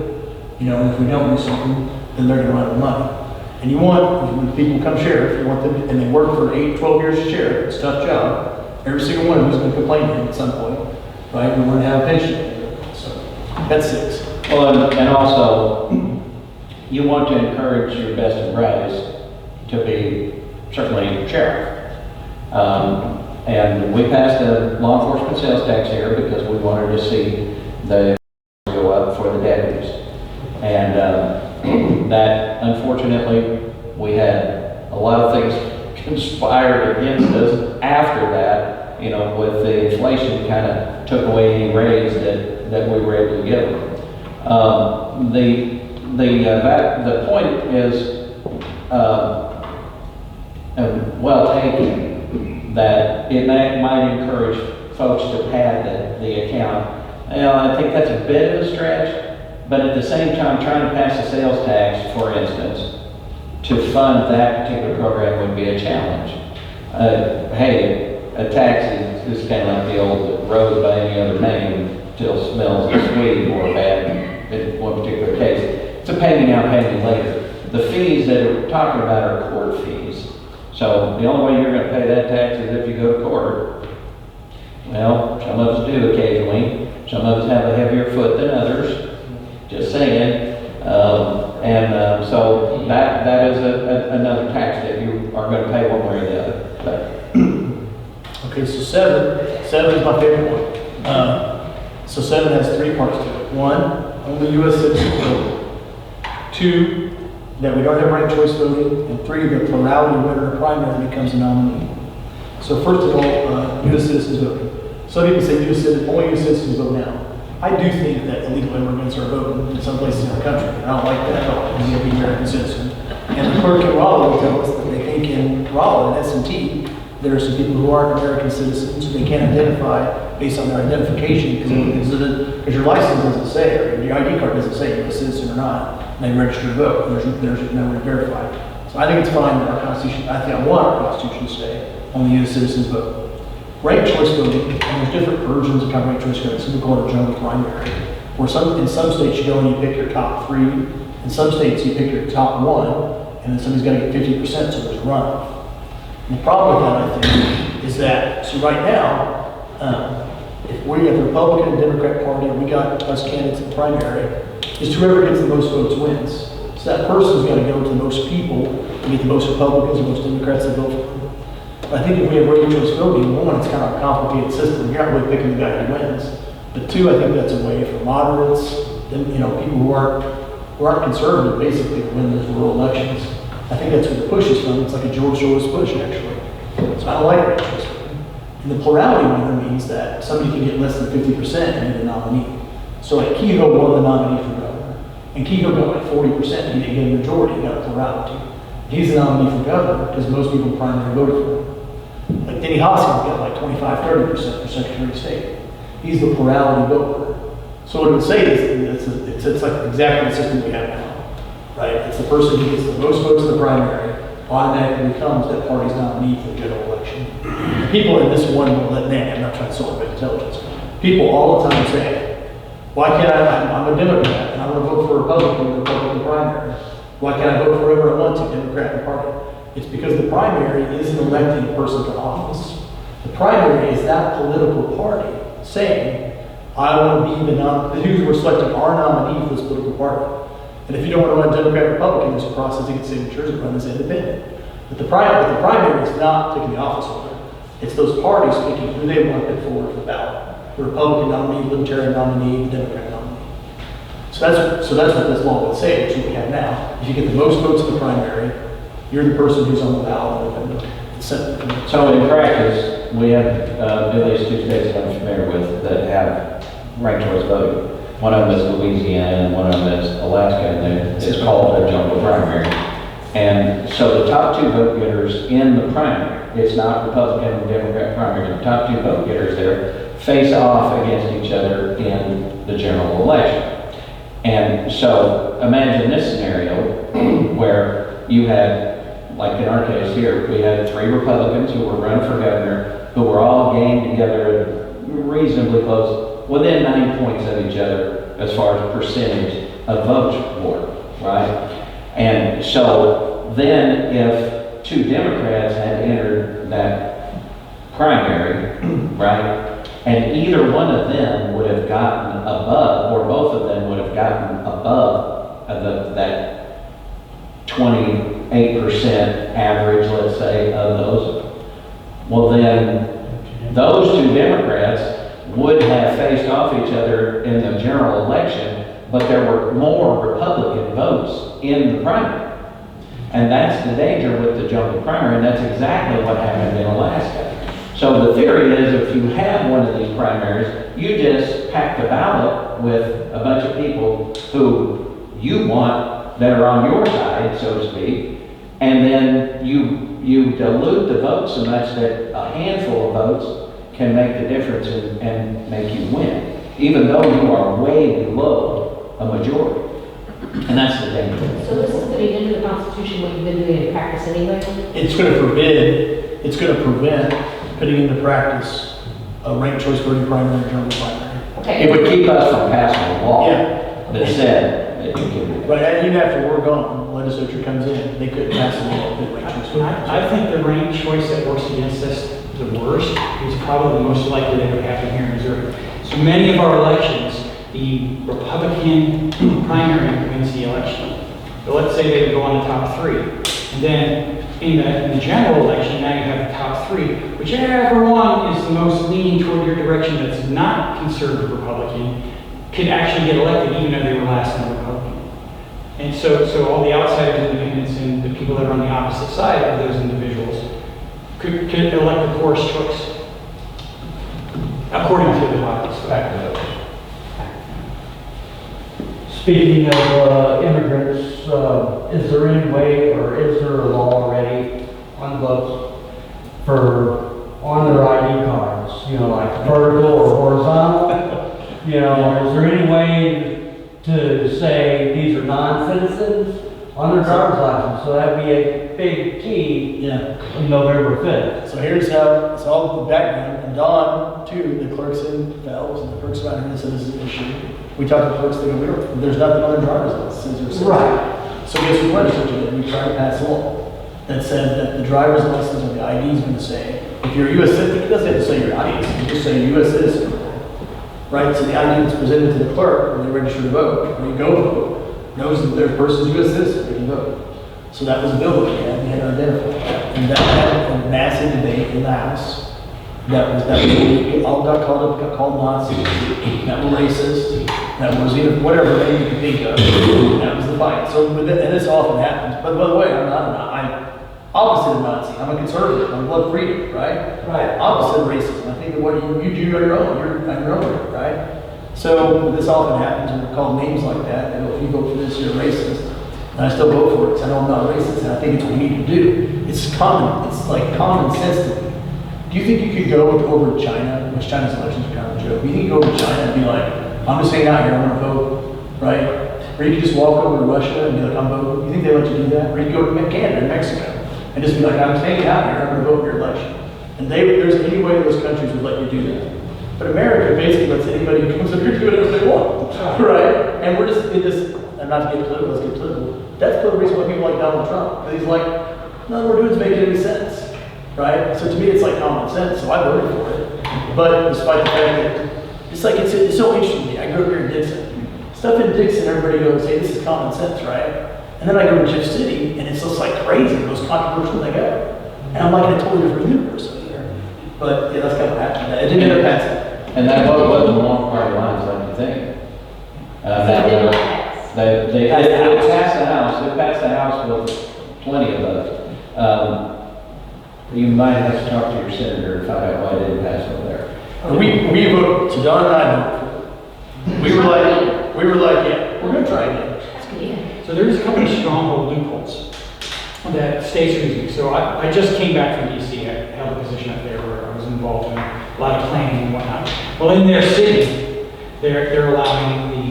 Speaker 1: You know, and if we don't do something, then they're going to run out of money. And you want, when people become sheriff, you want them, and they work for 8, 12 years as sheriff, it's a tough job. Every single one of them is going to complain to him at some point, right? We want to have a pension. So that's 6.
Speaker 4: Well, and also, you want to encourage your best and brightest to be certainly sheriff. And we passed a law enforcement sales tax here because we wanted to see the go up for the deputies. And that, unfortunately, we had a lot of things conspired against us after that, you know, with the inflation kind of took away any raise that we were able to give them. The point is well taken, that it might encourage folks to pad the account. You know, I think that's a bit of a stretch, but at the same time, trying to pass a sales tax, for instance, to fund that particular program would be a challenge. Hey, a tax is kind of like the old rose by any other name till smells sweet or bad in one particular case. It's a pay me now, pay me later. The fees that we're talking about are court fees. So the only way you're going to pay that tax is if you go to court. Well, some of us do occasionally. Some of us have a heavier foot than others. Just saying. So that is another tax that you are going to pay one way or the other. But.
Speaker 1: Okay, so 7 is my favorite one. So 7 has 3 parts to it. 1, only U.S. citizens vote. 2, that we don't have ranked choice voting. And 3, the plurality winner primary becomes a nominee. So first of all, U.S. citizens voting. Some people say only U.S. citizens vote now. I do think that illegal immigrants are voting in some places in our country. I don't like that at all. You have to be an American citizen. And the clerk in Raleigh will tell us that they think in Raleigh, in S&T, there are some people who aren't American citizens who they can't identify based on their identification because your license doesn't say, or your ID card doesn't say you're a citizen or not, and they register to vote. There's no way to verify. So I think it's fine that our Constitution, I want our Constitution to stay, only U.S. citizens vote. Ranked choice voting, and there's different versions of ranked choice voting. Some people call it general primary, where in some states you go and you pick your top 3, in some states you pick your top 1, and then somebody's got to get 50%, so there's a runoff. And the problem with that, I think, is that, so right now, if we got the Republican and Democrat Party, and we got us candidates in primary, is whoever gets the most votes wins. So that person's got to go to the most people and get the most Republicans and most Democrats that vote for them. But I think if we have ranked choice voting, 1, it's kind of a complicated system. You're not really picking the guy who wins. But 2, I think that's a way for moderates, people who aren't conservative, basically, to win those rural elections. I think that's where the push is from. It's like a George Soros push, actually. So I don't like ranked choice voting. And the plurality winner means that somebody can get less than 50% and be the nominee. So like Kehoe won the nominee for governor. And Kehoe got like 40%, he didn't get a majority, he got a plurality. He's the nominee for governor because most people primarily voted for him. Like Denny Hoskins got like 25-30% for Secretary of State. He's the plurality voter. So what it would say is it's like exactly the system we have now, right? It's the person who gets the most votes in the primary automatically becomes that party's nominee for the general election. People in this one will let I'm not trying to celebrate intelligence. People all the time say, why can't I'm a Democrat and I want to vote for a Republican in the Republican primary. Why can't I vote for whoever I want to, Democrat Party? It's because the primary isn't electing a person to office. The primary is that political party saying, I want to be the who's we're selecting our nominee for this political party. And if you don't want to run Democrat Republican, there's a process to get signatures and run as independent. But the primary is not picking the office holder. It's those parties picking who they want to put forward for the ballot. The Republican nominee, the Libertarian nominee, the Democrat nominee. So that's what this law would say, which we have now. If you get the most votes in the primary, you're the person who's on the ballot.
Speaker 4: So in practice, we have at least 2 states that I'm familiar with that have ranked choice voting. One of them is Louisiana and one of them is Alaska, and it's called a jumbo primary. And so the top 2 vote getters in the primary, it's not Republican and Democrat primary, the top 2 vote getters there face off against each other in the general election. And so imagine this scenario where you had, like in our case here, we had 3 Republicans who were running for governor, who were all gained together reasonably close, within 9 points of each other as far as percentage of votes were, right? And so then if 2 Democrats had entered that primary, right? And either one of them would have gotten above, or both of them would have gotten above that 28% average, let's say, of those. Well, then those 2 Democrats would have faced off each other in the general election, but there were more Republican votes in the primary. And that's the danger with the jumbo primary, and that's exactly what happened in Alaska. So the theory is if you have one of these primaries, you just pack the ballot with a bunch of people who you want that are on your side, so to speak, and then you dilute the votes so much that a handful of votes can make the difference and make you win, even though you are way below a majority. And that's the danger.
Speaker 9: So this is putting into the Constitution what you've been doing in practice anyway?
Speaker 1: It's going to prevent putting into practice a ranked choice voting primary and jumbo primary.
Speaker 9: Okay.
Speaker 4: It would keep us from passing a law
Speaker 1: Yeah.
Speaker 4: that said that you can do that.
Speaker 1: Right, and even after we're gone, legislature comes in, they couldn't pass a law that ranked choice voting.
Speaker 2: I think the ranked choice that works against us the worst is probably the most likely that would happen here in Missouri. So many of our elections, the Republican primary wins the election. But let's say they would go on the top 3. And then in the general election, now you have the top 3. Whichever one is the most leaning toward your direction that's not conservative Republican could actually get elected even though they were last in the Republican. And so all the outsiders, independents, and the people that are on the opposite side of those individuals could elect the poorest choice according to the populace.
Speaker 11: Speaking of immigrants, is there any way, or is there a law already on the books for on their ID cards, you know, like vertical or horizontal? You know, is there any way to say these are non-citizens on their driver's license? So that'd be a big key in November 5th.
Speaker 1: So here's how, it's all the background, and Don, too, the clerks in Phelps and the clerks around here said this is an issue. We talked to clerks, they go, there's nothing on their driver's license.
Speaker 11: Right.
Speaker 1: So guess what legislature did? We tried to pass a law that said that the driver's license or the ID is going to say, if you're a U.S. citizen, it doesn't have to say your ID, you just say U.S. citizen. Right? So the ID that's presented to the clerk when they register to vote, when you go vote, knows that their person's a U.S. citizen, they can vote. So that was a bill that we had to identify that. And that had a massive debate in the House. That was we all got called Nazis, that were racist, that was whatever name you could think of. That was the fight. So and this often happens. But by the way, I'm opposite of Nazi. I'm a conservative. I love freedom, right?
Speaker 11: Right.
Speaker 1: Opposite of racism. I think that what you do on your own, you're on your own, right? So this often happens when we're called names like that. And if you vote for this, you're a racist. And I still vote for it because I know I'm not racist, and I think it's what we need to do. It's like common sense to me. Do you think you could go over to China, which China's elections are kind of a joke? You think you could go over to China and be like, I'm just hanging out here, I want to vote, right? Or you could just walk over to Russia and be like, I'm voting. You think they let you do that? Or you could go to Canada and Mexico and just be like, I'm just hanging out here, I'm going to vote in your election. And there's any way those countries would let you do that. But America basically lets anybody who comes up here do whatever they want, right? And we're just in this, and not to get political, let's get political. That's the reason why people like Donald Trump, because he's like, none we're doing is making any sense, right? So to me, it's like common sense, so I voted for it. But despite the fact that, it's like, it's so interesting to me. I grew up here in Dixon. Stuff in Dixon, everybody goes, hey, this is common sense, right? And then I go to Jeff City, and it's just like crazy, the most controversial thing ever. And I'm like in a totally different universe over there. But yeah, that's kind of what happened. It didn't end up passing.
Speaker 4: And that vote wasn't along party lines, like you think. They passed the House. They passed the House with plenty of votes. You might have to talk to your senator and find out why it didn't pass over there.
Speaker 1: We voted, so Don and I voted for it. We were like, yeah, we're gonna try again.
Speaker 2: So there's a couple of stronghold loopholes that states are using. So I just came back from DC. I held a position up there where I was involved in a lot of planning and whatnot. Well, in their city, they're allowing the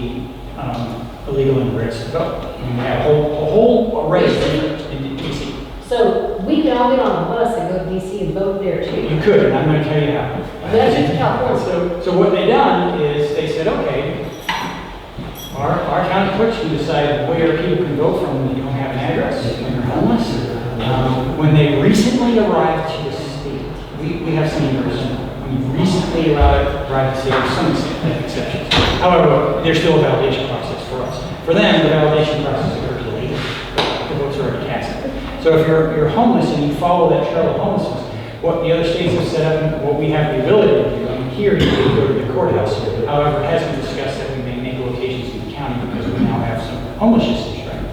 Speaker 2: illegal immigrants to vote. And we have a whole array in DC.
Speaker 9: So we could all get on a bus and go to DC and vote there too.
Speaker 2: You could, and I'm going to tell you how.
Speaker 9: That's just California.
Speaker 2: So what they done is they said, okay, our county clerks can decide where people can vote from when you don't have an address, when you're homeless. When they recently arrived to the state, we have some neighbors, when you recently arrived to the state, there's some exceptions. However, there's still a validation process for us. For them, the validation process occurs later. The votes are already cast. So if you're homeless and you follow that trail of homelessness, what the other states have set up and what we have the ability to do, I mean, here you can go to the courthouse. However, it has been discussed that we may make locations in the county because we now have some homeless issues, right?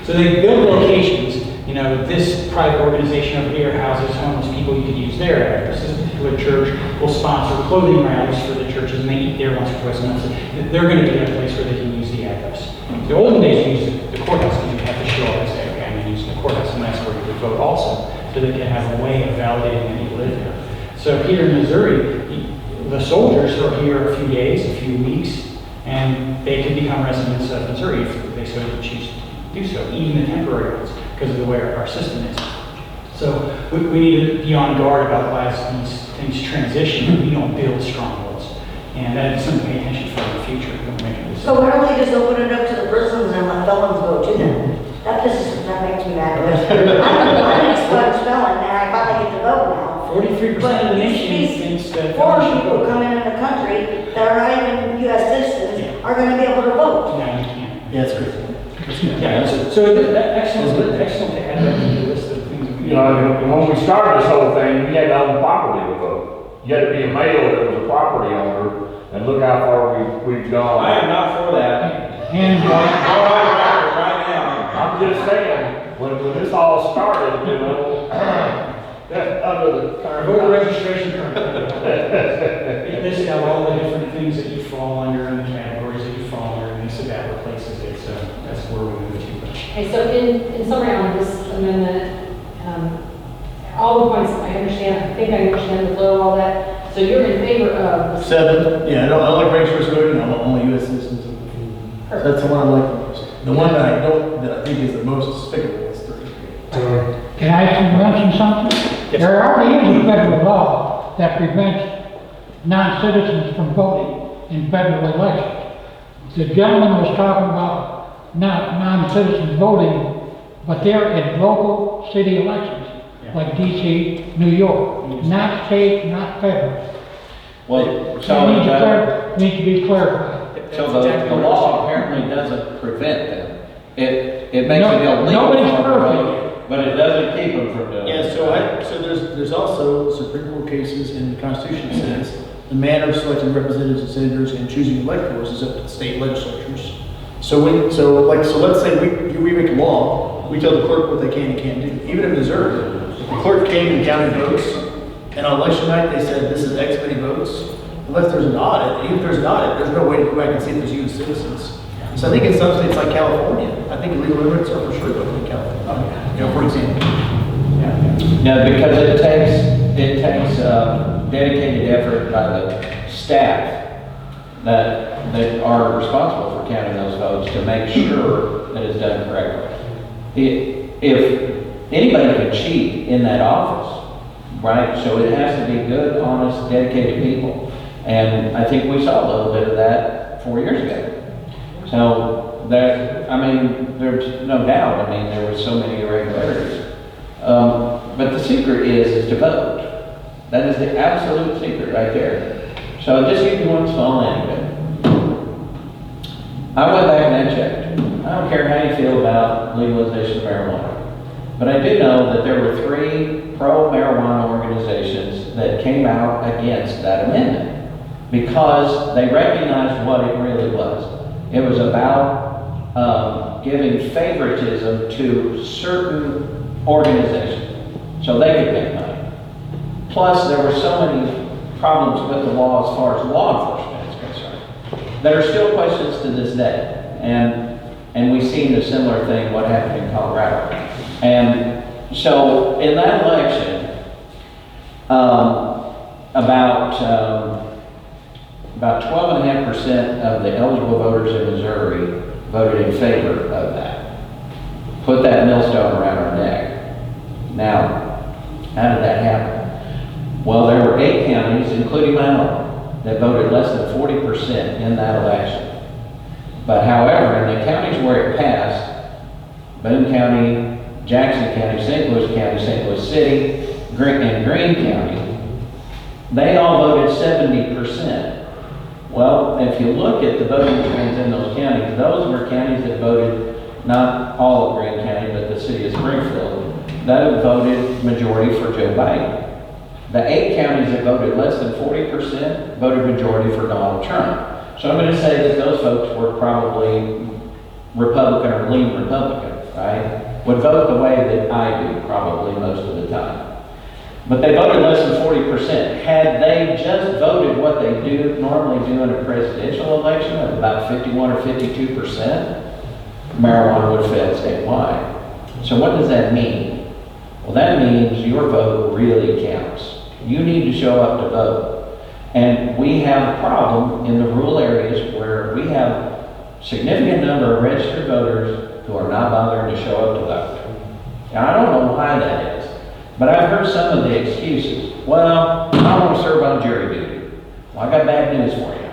Speaker 2: So they build locations, you know, this private organization over here houses homeless people, you can use their address. This particular church will sponsor clothing rallies for the churches and they eat there once or twice a month. So they're going to be in a place where they can use the address. The olden days you used the courthouse because you had to show up and say, okay, I'm going to use the courthouse, and that's where you would vote also, so they can have a way of validating that you live here. So here in Missouri, the soldiers are here a few days, a few weeks, and they can become residents of Missouri if they so choose to do so, even the temporary ones, because of the way our system is. So we need to be on guard about why these things transition, and we don't build strongholds. And that is something to pay attention for in the future.
Speaker 12: So why don't they just open it up to the prisons and let felons go to them? That makes me mad. I'm an experienced felon, and I finally get to vote now.
Speaker 2: 43% of the nation thinks that
Speaker 12: Foreign people coming in the country that are not even U.S. citizens are going to be able to vote.
Speaker 2: No, you can't.
Speaker 1: Yeah, it's great.
Speaker 2: Yeah, so excellent to add that to the list of things.
Speaker 6: You know, when we started this whole thing, we had to own property to vote. You had to be a male that was a property owner, and look how far we've gone.
Speaker 4: I am not for that.
Speaker 7: And,
Speaker 4: Right now.
Speaker 6: I'm just saying, when this all started, you know, that's under the current.
Speaker 2: Voter registration permit. It lists out all the different things that you fall under and the categories that you fall under, and this that replaces it, so that's where we move to.
Speaker 9: Okay, so in summary on this amendment, all the points I understand, I think I understand the flow of all that. So you're in favor of?
Speaker 1: 7, yeah, I don't like ranked choice voting, I'm only US citizens. So that's the one I like the most. The one that I think is the most despicable is 3.
Speaker 7: can I mention something?
Speaker 2: Yes.
Speaker 7: There already is a federal law that prevents non-citizens from voting in federal elections. The gentleman was talking about non-citizens voting, but they're in local city elections, like DC, New York, not state, not federal.
Speaker 4: Well,
Speaker 7: So needs to be clarified.
Speaker 4: So the law apparently doesn't prevent them. It makes
Speaker 7: No,
Speaker 4: it illegal
Speaker 7: nobody's
Speaker 4: for them to
Speaker 7: perfect.
Speaker 4: vote, but it doesn't keep them from doing
Speaker 1: Yeah,
Speaker 4: it.
Speaker 1: so there's also Supreme Court cases in the Constitution that says the manner of selecting representatives and senators and choosing electors is up to the state legislatures. So let's say we make a law, we tell the clerk what they can and can't do. Even in Missouri, if the clerk came and counted votes, and on election night they said this is X many votes, unless there's an audit, even if there's an audit, there's no way to go back and see if there's U.S. citizens. So I think in some states like California, I think illegal immigrants are for sure voting in California, you know, for example.
Speaker 4: Yeah, because it takes dedicated effort by the staff that are responsible for counting those votes to make sure that it's done correctly. If anybody can cheat in that office, right? So it has to be good, honest, dedicated people. And I think we saw a little bit of that 4 years ago. So there, I mean, there's no doubt, I mean, there were so many irregularities. But the secret is to vote. That is the absolute secret right there. So I'll just give you one small anecdote. I went back and I checked. I don't care how you feel about legalization of marijuana. But I do know that there were 3 pro-marijuana organizations that came out against that amendment because they recognized what it really was. It was about giving favoritism to certain organizations so they could make money. Plus, there were so many problems with the law as far as law enforcement is concerned. There are still questions to this day. And we've seen a similar thing, what happened in Colorado. And so in that election, about 12.5% of the eligible voters in Missouri voted in favor of that. Put that millstone around our neck. Now, how did that happen? Well, there were 8 counties, including my own, that voted less than 40% in that election. But however, in the counties where it passed, Boone County, Jackson County, St. Louis County, St. Louis City, and Greene County, they all voted 70%. Well, if you look at the voting trends in those counties, those were counties that voted, not all of Greene County, but the city of Springfield, that voted majority for Joe Biden. The 8 counties that voted less than 40% voted majority for Donald Trump. So I'm going to say that those folks were probably Republican or lean Republican, right? Would vote the way that I do probably most of the time. But they voted less than 40%. Had they just voted what they normally do in a presidential election of about 51 or 52%, marijuana would have failed statewide. So what does that mean? Well, that means your vote really counts. You need to show up to vote. And we have a problem in the rural areas where we have a significant number of registered voters who are not bothering to show up to vote. Now, I don't know why that is, but I've heard some of the excuses. Well, I want to serve on jury duty. Well, I got bad news for you.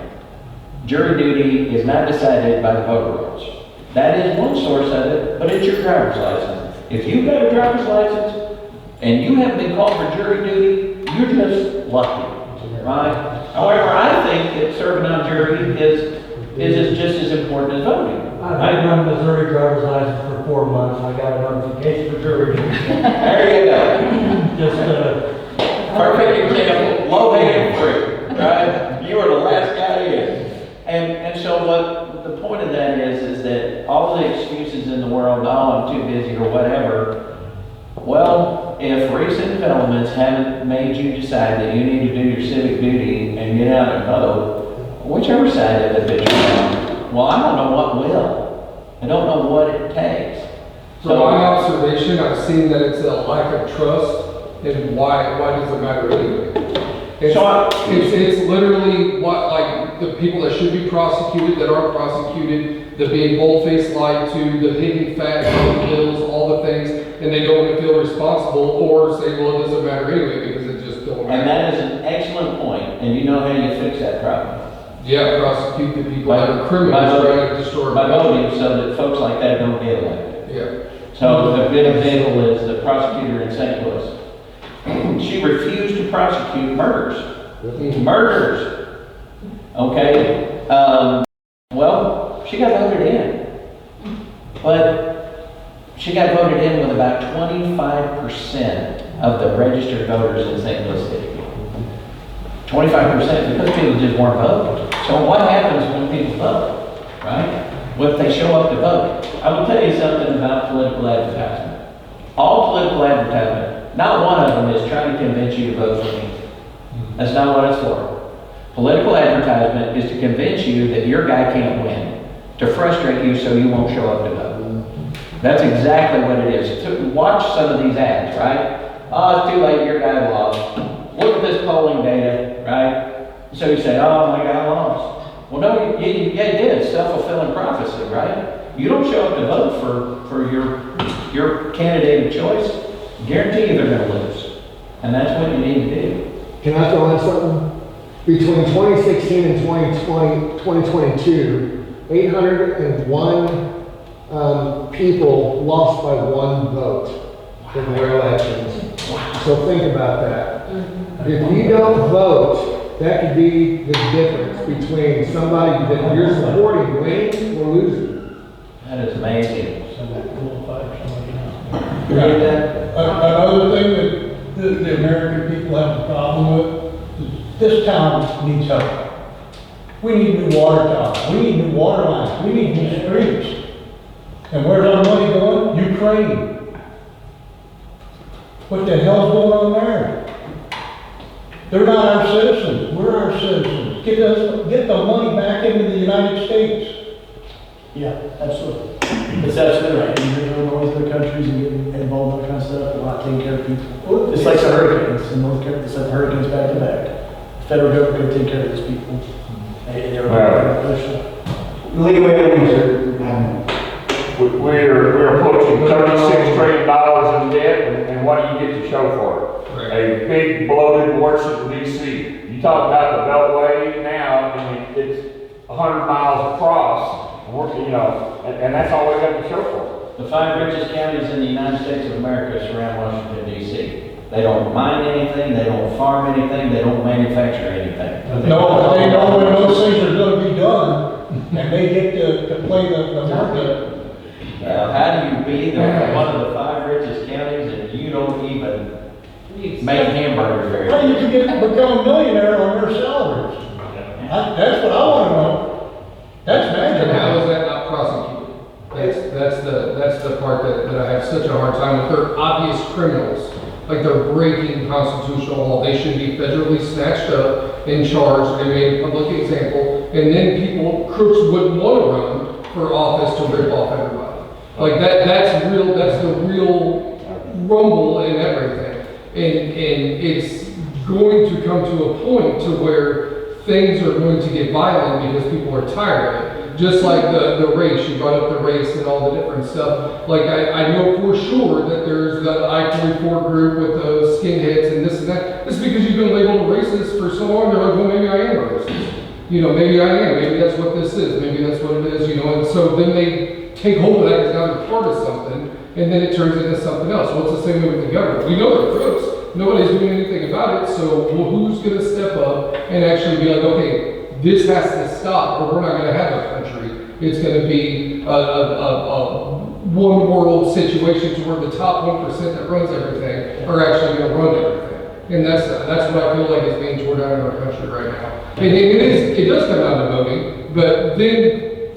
Speaker 4: Jury duty is not decided by the voter rolls. That is one source of it, but it's your driver's license. If you've got a driver's license and you haven't been called for jury duty, you're just lucky. Right? However, I think that serving on jury is just as important as voting.
Speaker 11: I've had my Missouri driver's license for 4 months. I got a notification for jury duty.
Speaker 4: There you go.
Speaker 11: Just
Speaker 4: perfect example. Low hanging fruit, right? You were the last guy in. And so what the point of that is that all the excuses in the world, oh, I'm too busy or whatever. Well, if recent developments haven't made you decide that you need to do your civic duty and get out and vote, whichever side of it that you're on, well, I don't know what will. I don't know what it takes.
Speaker 8: So my observation, I've seen that it's a lack of trust, and why does it matter anyway? It's literally what, like, the people that should be prosecuted that aren't prosecuted, the being bold-faced lied to, the hidden facts, the bills, all the things, and they don't want to feel responsible or say, well, it doesn't matter anyway because it just don't matter.
Speaker 4: And that is an excellent point, and you know how you fix that problem.
Speaker 8: Yeah, prosecute the people that are criminals trying to destroy.
Speaker 4: By voting so that folks like that don't get elected.
Speaker 8: Yeah.
Speaker 4: So a good example is the prosecutor in St. Louis. She refused to prosecute murders. Murders. Okay. Well, she got voted in. But she got voted in with about 25% of the registered voters in St. Louis City. 25% because people just weren't voting. So what happens when people vote, right? Well, if they show up to vote. I will tell you something about political advertisement. All political advertisement, not one of them is trying to convince you to vote for me. That's not what it's for. Political advertisement is to convince you that your guy can't win, to frustrate you so you won't show up to vote. That's exactly what it is. To watch some of these ads, right? Oh, it's too late, your guy lost. Look at this polling data, right? So you say, oh, my guy lost. Well, no, you did. Self-fulfilling prophecy, right? You don't show up to vote for your candidate of choice, guarantee you they're going to lose. And that's what you need to do.
Speaker 3: Can I throw in something? Between 2016 and 2022, 801 people lost by one vote in their elections. So think about that. If you don't vote, that could be the difference between somebody that you're supporting winning or losing.
Speaker 4: That is amazing.
Speaker 10: Another thing that the American people have a problem with, is this town needs help. We need new water towers, we need new water lines, we need new streets. And where's our money going? Ukraine. What the hell's going on there? They're not our citizens, we're our citizens. Get the money back into the United States.
Speaker 1: Yeah, absolutely. That's absolutely right. You're doing all these other countries and getting involved in that kind of stuff, they're not taking care of people. It's like the hurricanes in North Carolina, it's like hurricanes back to back. The federal government could take care of these people. And they're
Speaker 6: We're approaching $36 trillion in debt, and what do you get to show for it? A big bloated Washington DC. You talk about the Beltway now, I mean, it's 100 miles across, and that's all we got to show for it.
Speaker 4: The 5 richest counties in the United States of America surround Washington DC. They don't mine anything, they don't farm anything, they don't manufacture anything.
Speaker 10: No, they know when those things are gonna be done, and they get to play the market.
Speaker 4: How do you be one of the 5 richest counties and you don't even make hamburgers very
Speaker 10: How do
Speaker 4: good?
Speaker 10: you become a millionaire on their salaries? That's what I wanna know. That's magic.
Speaker 8: And how is that not prosecuted? That's the part that I have such a hard time with. They're obvious criminals. Like they're breaking constitutional law. They should be federally snatched up and charged and made a public example. And then crooks wouldn't want to run for office to rip off everybody. Like that's the real rumble in everything. And it's going to come to a point to where things are going to get violent because people are tired of it. Just like the race, you brought up the race and all the different stuff. Like I know for sure that there's the I-44 group with the skinheads and this and that. It's because you've been labeled a racist for so long, they're like, well, maybe I am a racist. Maybe I am, maybe that's what this is, maybe that's what it is, and so then they take hold of that as now they're part of something, and then it turns into something else. Well, it's the same way with the government. We know they're crooks. Nobody's doing anything about it, so who's gonna step up and actually be like, okay, this has to stop, or we're not going to have a country. It's going to be a one world situation to where the top 1% that runs everything are actually going to run everything. And that's what I feel like is being torn down in our country right now. And it does come down to voting, but then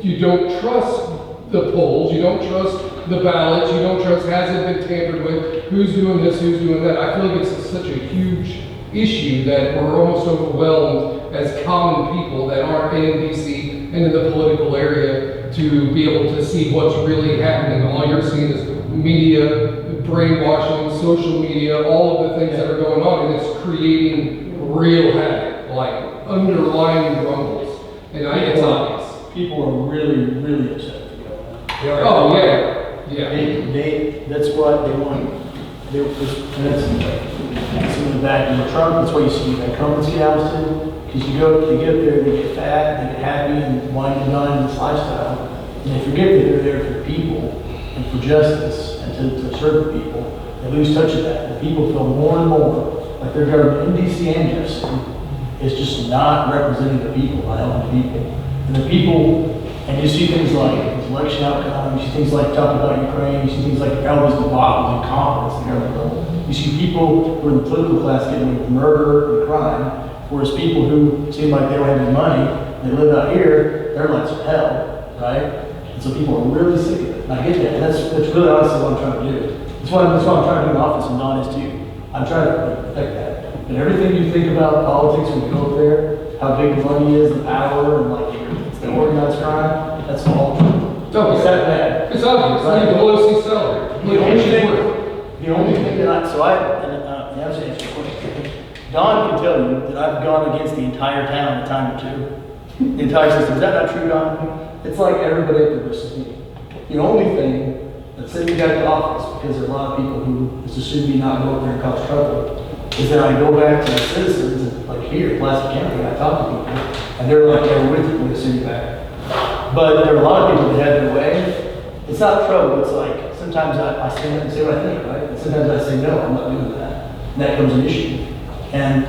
Speaker 8: you don't trust the polls, you don't trust the ballots, you don't trust has it been tampered with, who's doing this, who's doing that. I feel like it's such a huge issue that we're almost overwhelmed as common people that aren't in DC and in the political area to be able to see what's really happening. All you're seeing is media, brainwashing, social media, all of the things that are going on, and it's creating real havoc, like underlying rumbles. And it's obvious.
Speaker 1: People are really, really upset.
Speaker 8: Oh, yeah.
Speaker 1: That's what they want. And that's in the back of the trunk. That's why you see incumbents get ousted. Because they get up there, they get fat, they get happy, and wine and dine in this lifestyle. And they forget that they're there for the people and for justice and to serve the people. They lose touch of that. And people feel more and more like their government in DC and Jefferson is just not representing the people, not helping the people. And the people, and you see things like election outcome, you see things like talking about Ukraine, you see things like the government's debacle and incompetence in the government level. You see people who are in the political class getting away with murder and crime, whereas people who seem like they don't have any money, they live out here, their lives are hell, right? And so people are really sick of it. And I get that, and that's really honestly what I'm trying to do. That's what I'm trying to do in office, and Don is too. I'm trying to protect that. And everything you think about politics when you go up there, how big the money is, the power, and like the organized crime, that's all true. It's that bad.
Speaker 8: It's obvious. Right? The Pelosi salary.
Speaker 1: The only thing that I was answering your question. Don can tell you that I've gone against the entire town a time or two. The entire system. Is that not true, Don? It's like everybody up there versus me. The only thing that sent me back to office, because there are a lot of people who just assume me not go up there and cause trouble, is that I go back to the citizens, like here, Pulaski County, and I talk to people, and they're like, yeah, we're going to send you back. But there are a lot of people that have their way. It's not trouble, it's like, sometimes I stand up and say what I think, right? And sometimes I say, no, I'm not doing that. And that becomes an issue. And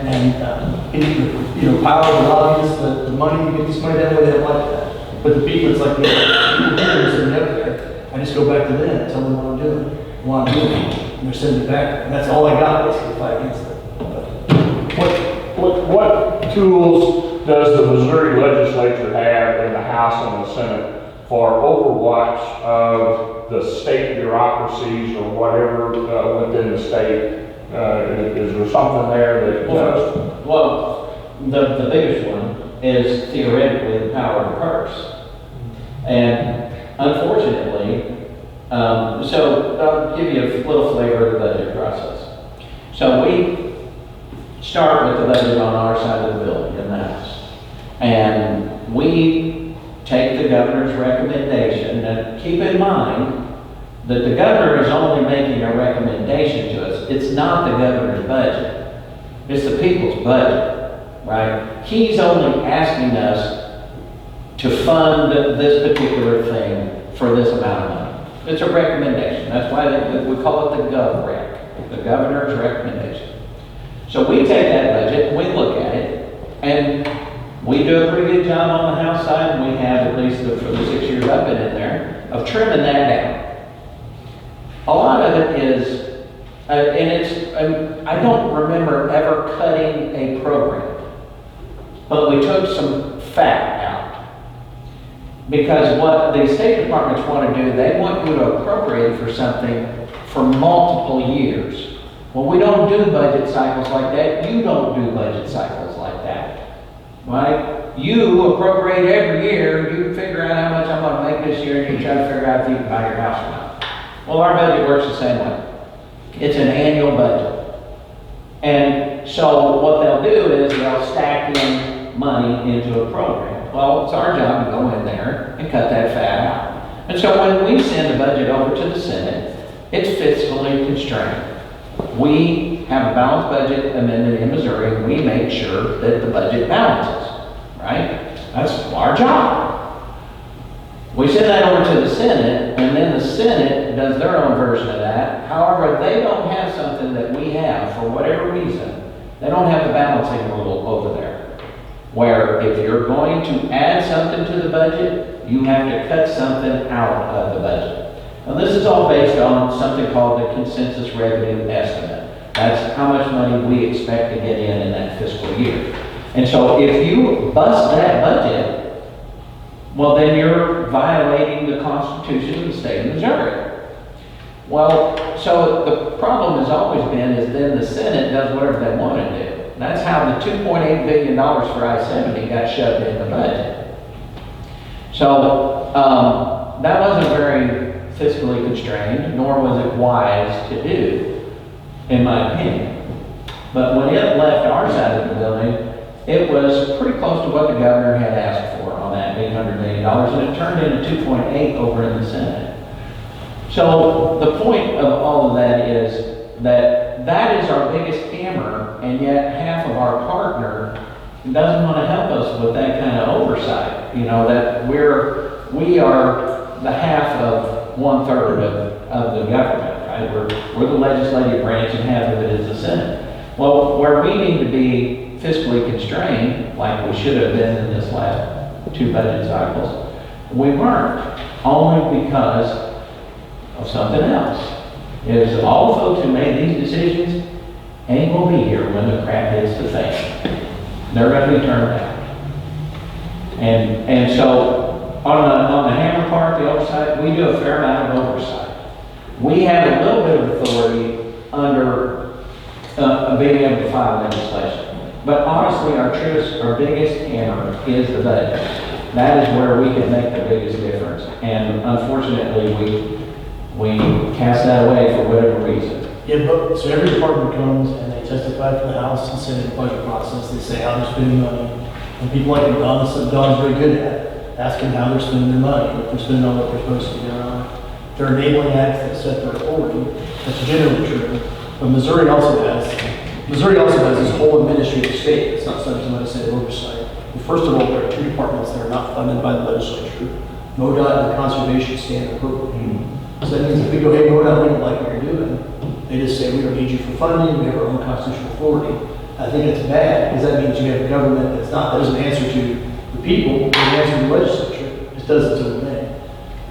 Speaker 1: you know, power of the lobbyists, the money, you get this money that way, they don't like that. But the people, it's like, people here are sitting up there. I just go back to them, tell them what I'm doing, and they're sending it back. And that's all I got, basically, to fight against it.
Speaker 6: What tools does the Missouri legislature have in the House and the Senate for overwatch of the state bureaucracies or whatever within the state? Is there something there that
Speaker 4: Well, the biggest one is theoretically the power of the purse. And unfortunately, so I'll give you a little flavor of the budget process. So we start with the budget on our side of the building in the House. And we take the governor's recommendation, and keep in mind that the governor is only making a recommendation to us. It's not the governor's budget. It's the people's budget, right? He's only asking us to fund this particular thing for this amount of money. It's a recommendation. That's why we call it the GovRec, the governor's recommendation. So we take that budget and we look at it, and we do a pretty good job on the House side, and we have, at least for the 6 years I've been in there, of trimming that down. A lot of it is, I don't remember ever cutting a program, but we took some fat out. Because what the state departments want to do, they want you to appropriate for something for multiple years. Well, we don't do budget cycles like that. You don't do budget cycles like that, right? You appropriate every year, you figure out how much I'm going to make this year, and you try to figure out if you can buy your house or not. Well, our budget works the same way. It's an annual budget. And so what they'll do is they'll stack in money into a program. Well, it's our job to go in there and cut that fat out. And so when we send the budget over to the Senate, it's fiscally constrained. We have a balanced budget amendment in Missouri, and we make sure that the budget balances, right? That's our job. We send that over to the Senate, and then the Senate does their own version of that. However, they don't have something that we have, for whatever reason. They don't have the balancing rule over there, where if you're going to add something to the budget, you have to cut something out of the budget. Now, this is all based on something called the consensus revenue estimate. That's how much money we expect to get in that fiscal year. And so if you bust that budget, well, then you're violating the Constitution of the state of Missouri. Well, so the problem has always been is then the Senate does whatever they want to do. That's how the $2.8 billion for I-70 got shoved in the budget. So that wasn't very fiscally constrained, nor was it wise to do, in my opinion. But when it left our side of the building, it was pretty close to what the governor had asked for on that $800 million, and it turned into 2.8 over in the Senate. So the point of all of that is that is our biggest hammer, and yet half of our partner doesn't want to help us with that kind of oversight. You know, that we are the half of 1/3 of the government, right? We're the legislative branch, and half of it is the Senate. Well, where we need to be fiscally constrained, like we should have been in this last 2 budget cycles, we weren't, only because of something else. Is all the folks who made these decisions ain't gonna be here when the crap hits the fan. They're gonna be turned out. And so on the hammer part, the oversight, we do a fair amount of oversight. We have a little bit of authority under being able to file legislation. But honestly, our biggest hammer is the budget. That is where we can make the biggest difference. And unfortunately, we cast that away for whatever reason.
Speaker 1: Yeah, but, so every department comes and they testify to the House and Senate budget process. They say how they're spending money. And people like Don's very good at it, asking how they're spending their money, if they're spending on what they're supposed to be on. They're enabling acts that set their authority. That's generally true. But Missouri also has Missouri also has this whole administrative state that's not subject to legislative oversight. Well, first of all, there are two departments that are not funded by the legislature, MoDOT and the Conservation Standard Program. So that means if we go, hey, MoDOT, we don't like what you're doing, they just say, we don't need you for funding, we have our own constitutional authority. I think it's bad, because that means you have a government that doesn't answer to the people, it doesn't answer to the legislature, it does its own thing.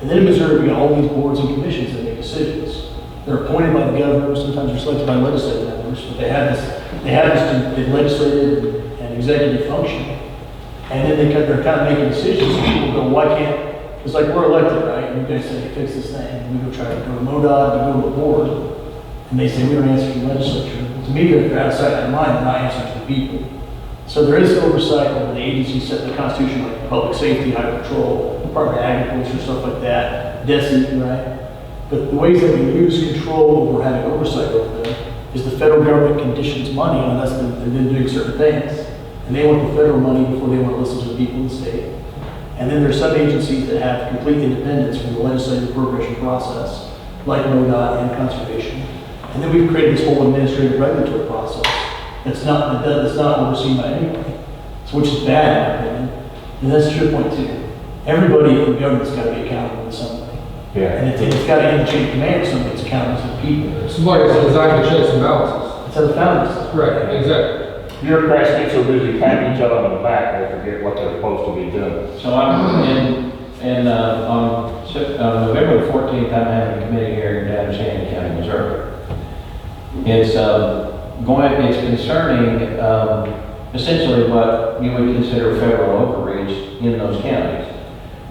Speaker 1: And then in Missouri, we got all these boards and commissions that make decisions. They're appointed by the governor, sometimes they're selected by legislative members, but they have this legislative and executive function. And then they're kind of making decisions, and people go, why can't, it's like we're elected, right? And you guys say, fix this thing, and we go try to go to MoDOT, we go to the board, and they say, we don't answer to the legislature. To me, they're outside their mind, they're not answering to the people. So there is oversight over the agencies set in the Constitution, like public safety, highway patrol, Department of Agriculture, stuff like that, DESI, right? But the ways that we use control over having oversight over them is the federal government conditions money on us, they've been doing certain things. And they want the federal money before they want to listen to the people in the state. And then there's some agencies that have complete independence from the legislative appropriation process, like MoDOT and Conservation. And then we've created this whole administrative regulatory process that's not overseen by anybody, so which is bad in my opinion. And that's your point too. Everybody in government's got to be accountable in some way.
Speaker 6: Yeah.
Speaker 1: And it's got to end the chain of command, somebody's accountable to the people.
Speaker 8: It's like it's designed to checks and balances.
Speaker 1: That's how the founders said.
Speaker 8: Right, exactly.
Speaker 6: Bureaucrats get so busy patting each other on the back, they forget what they're supposed to be doing.
Speaker 4: So I'm on November the 14th, I'm having a committee hearing down in Shannon County, Missouri. It's concerning essentially what you would consider federal overreach in those counties.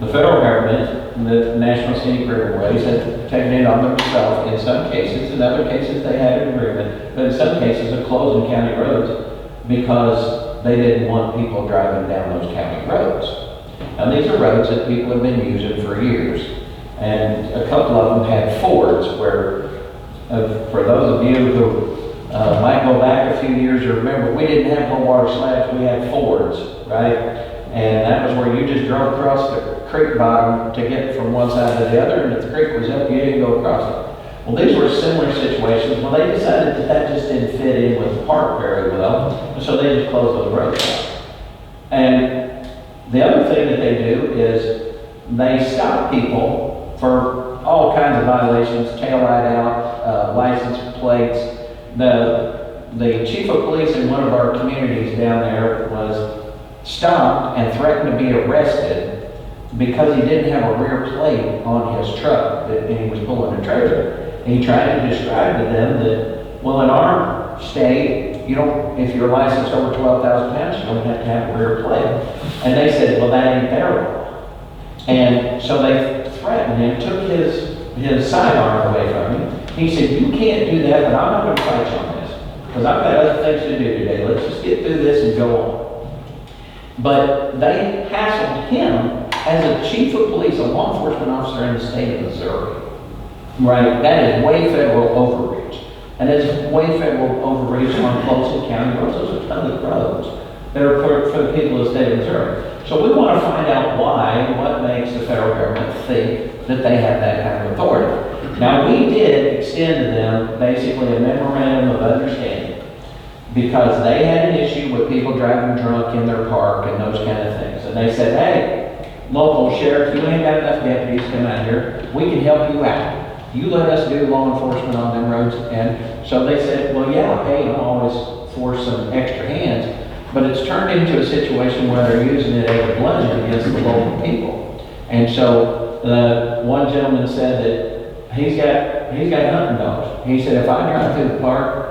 Speaker 4: The federal government, the National Scenic Riverways, have taken it on themselves in some cases. In other cases, they had an agreement, but in some cases, they're closing county roads because they didn't want people driving down those county roads. Now, these are roads that people have been using for years, and a couple of them had fords where, for those of you who might go back a few years or remember, we didn't have low water slabs, we had fords, right? And that was where you just drove across the creek bottom to get from one side to the other, and if the creek was up, you didn't go across it. Well, these were similar situations. Well, they decided that just didn't fit in with the park very well, and so they just closed those roads down. And the other thing that they do is they stop people for all kinds of violations, tail light out, license plates. The chief of police in one of our communities down there was stopped and threatened to be arrested because he didn't have a rear plate on his truck and he was pulling a trailer. And he tried to describe to them that, well, in our state, you don't, if you're licensed over 12,000 pounds, you don't have to have a rear plate. And they said, well, that ain't their law. And so they threatened him, took his sidearm away from him. He said, you can't do that, but I'm not going to fight you on this, because I've got other things to do today. Let's just get through this and go on. But they hassled him as a chief of police, a law enforcement officer in the state of Missouri. Right, that is way federal overreach. And it's way federal overreach on closing county roads. Those are public roads that are for the people of the state of Missouri. So we want to find out what makes the federal government think that they have that kind of authority. Now, we did extend to them basically a memorandum of understanding because they had an issue with people driving drunk in their park and those kind of things. And they said, hey, local sheriff, you ain't got enough deputies to come out here. We can help you out. You let us do law enforcement on them roads. And so they said, well, yeah, hey, I'm always for some extra hands. But it's turned into a situation where they're using it as a bludgeon against the local people. And so one gentleman said that he's got hunting dogs. He said, if I drive through the park,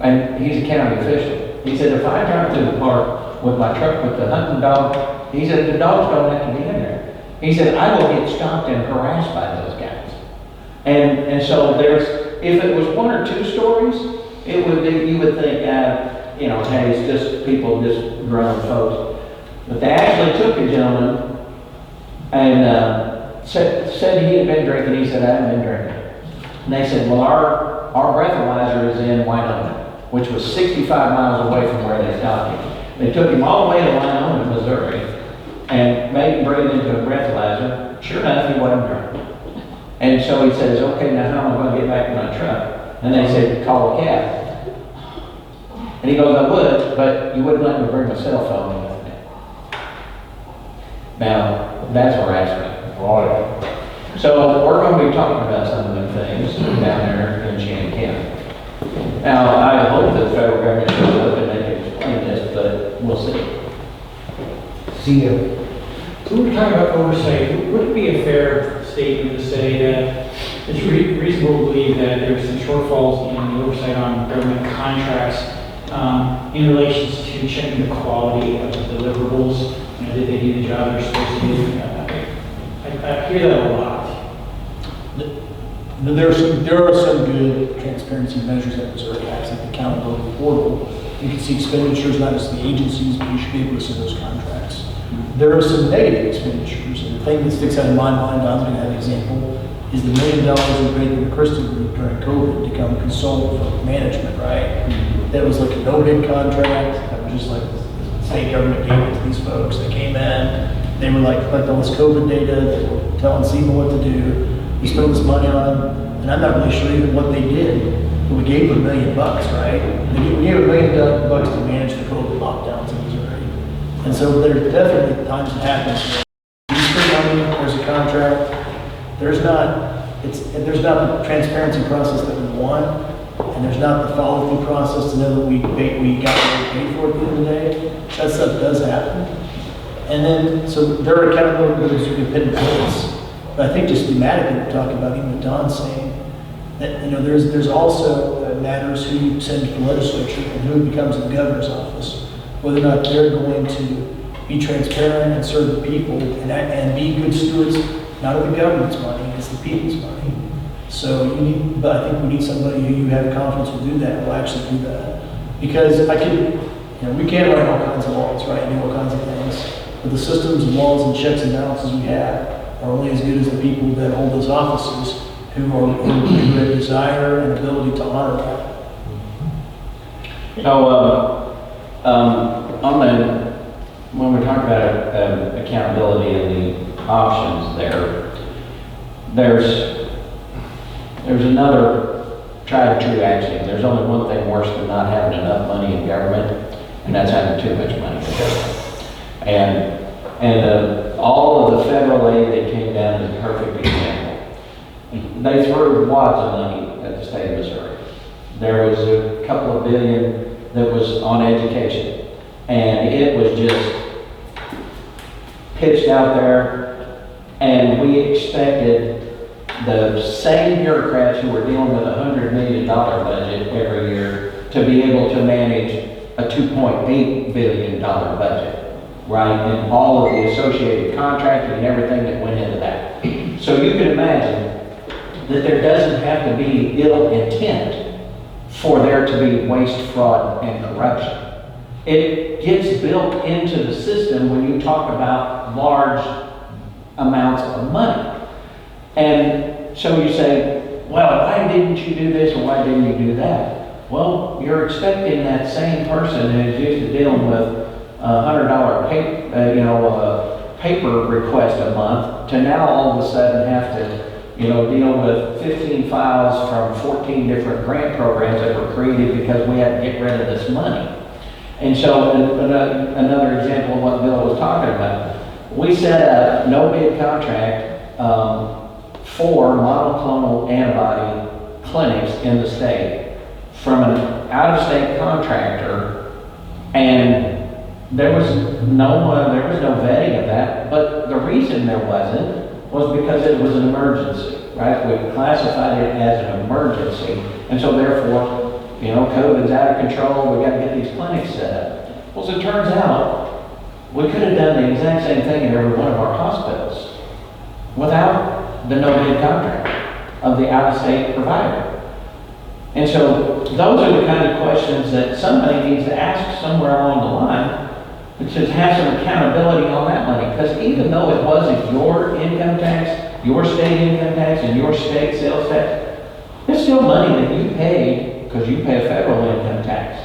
Speaker 4: and he's a county official, he said, if I drive through the park with my truck with the hunting dog, he said, the dogs don't have to be in there. He said, I will get stopped and harassed by those guys. And so if it was one or two stories, it would be, you would think, hey, it's just people, just grown folks. But they actually took a gentleman and said he had been drinking. He said, I haven't been drinking. And they said, well, our breathalyzer is in Winona, which was 65 miles away from where they stopped him. They took him all the way to Winona, Missouri, and made him breathe into a breathalyzer. Sure enough, he wasn't drunk. And so he says, okay, now how am I going to get back to my truck? And they said, call a cab. And he goes, I would, but you wouldn't let me bring my cell phone with me. Now, that's harassment.
Speaker 6: Right.
Speaker 4: So we're going to be talking about some of them things down there in Shannon County. Now, I hope that the federal government shows up and they can explain this, but we'll see.
Speaker 11: See you.
Speaker 2: So we're talking about oversight. Would it be a fair statement to say that it's reasonable to believe that there's some shortfalls in the oversight on government contracts in relation to checking the quality of the deliverables? You know, did they do the job they're supposed to do? I hear that a lot.
Speaker 1: There are some good transparency measures that Missouri has, like the accountability portal. You can see expenditures, not just the agencies, but you should be able to see those contracts. There are some negative expenditures, and the thing that sticks out in my mind, I'm going to have an example, is the $1 million we paid to the Christian group during COVID to come consult for management, right? That was like a no-bid contract, that was just like the state government gave it to these folks. They came in, they were like collecting all this COVID data, they were telling SEMA what to do. We spent this money on them, and I'm not really sure even what they did, but we gave them $1 million, right? We gave $1 million to manage the COVID lockdowns in Missouri. And so there's definitely times it happens. You spend money, there's a contract, there's not the transparency process that we want, and there's not the follow-through process to know that we got what we paid for at the end of the day. That stuff does happen. And then, so there are accountability groups who can pin points. But I think just thematically, we're talking about even what Don's saying, that, you know, there's also matters who you send to the legislature and who becomes the governor's office, whether or not they're going to be transparent and serve the people and be good stewards, not of the government's money, it's the people's money. So but I think we need somebody who you have confidence will do that, will actually do that. Because we can't write all kinds of laws, right, and do all kinds of things, but the systems and laws and checks and balances we have are only as good as the people that hold those offices who have desire and ability to honor that.
Speaker 4: So, when we talk about accountability and the options there's another tried and true axiom. There's only one thing worse than not having enough money in government, and that's having too much money in government. And all of the federal aid that came down is a perfect example. They threw wads of money at the state of Missouri. There was a couple of billion that was on education, and it was just pitched out there, and we expected the same bureaucrats who were dealing with a $100 million budget every year to be able to manage a $2.8 billion budget, right? And all of the associated contracting and everything that went into that. So you can imagine that there doesn't have to be ill intent for there to be waste, fraud, and corruption. It gets built into the system when you talk about large amounts of money. And so you say, well, why didn't you do this or why didn't you do that? Well, you're expecting that same person who's used to dealing with $100 paper request a month to now all of a sudden have to deal with 15 files from 14 different grant programs that were created because we had to get rid of this money. And so another example of what Bill was talking about, we set up no bid contract for monoclonal antibody clinics in the state from an out-of-state contractor, and there was no vetting of that. But the reason there wasn't was because it was an emergency, right? We classified it as an emergency, and so therefore, COVID's out of control. We got to get these clinics set up. Well, as it turns out, we could have done the exact same thing in every one of our hospitals without the no-bid contract of the out-of-state provider. And so those are the kind of questions that somebody needs to ask somewhere along the line, which is have some accountability on that money. Because even though it wasn't your income tax, your state income tax, and your state sales tax, it's still money that you paid because you pay a federal income tax.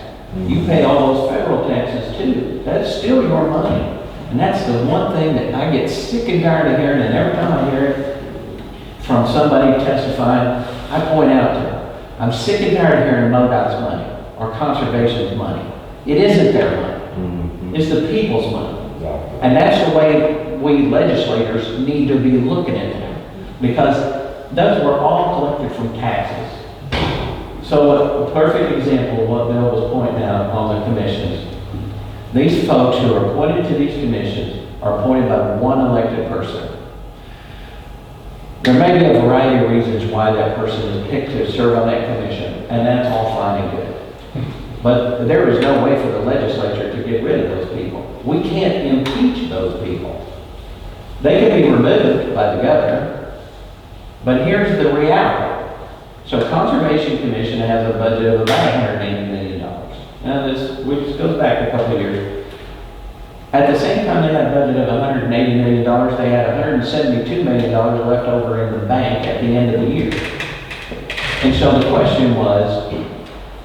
Speaker 4: You pay all those federal taxes too. That's still your money. And that's the one thing that I get sick and tired of hearing, and every time I hear it from somebody testifying, I point out to them, I'm sick and tired of hearing MoDOT's money. or conservation's money. It isn't their money. It's the people's money. And that's the way we legislators need to be looking at it. Because those were all collected from taxes. So a perfect example of what Bill was pointing out on the commissions. These folks who are appointed to these commissions are appointed by one elected person. There may be a variety of reasons why that person is picked to serve on that commission, and that's all fine and good. But there is no way for the legislature to get rid of those people. We can't impeach those people. They can be removed by the governor, but here's the reality. So Conservation Commission has a budget of about $180 million. Now which goes back a couple of years. At the same time they had a budget of $180 million, they had $172 million left over in the bank at the end of the year. And so the question was,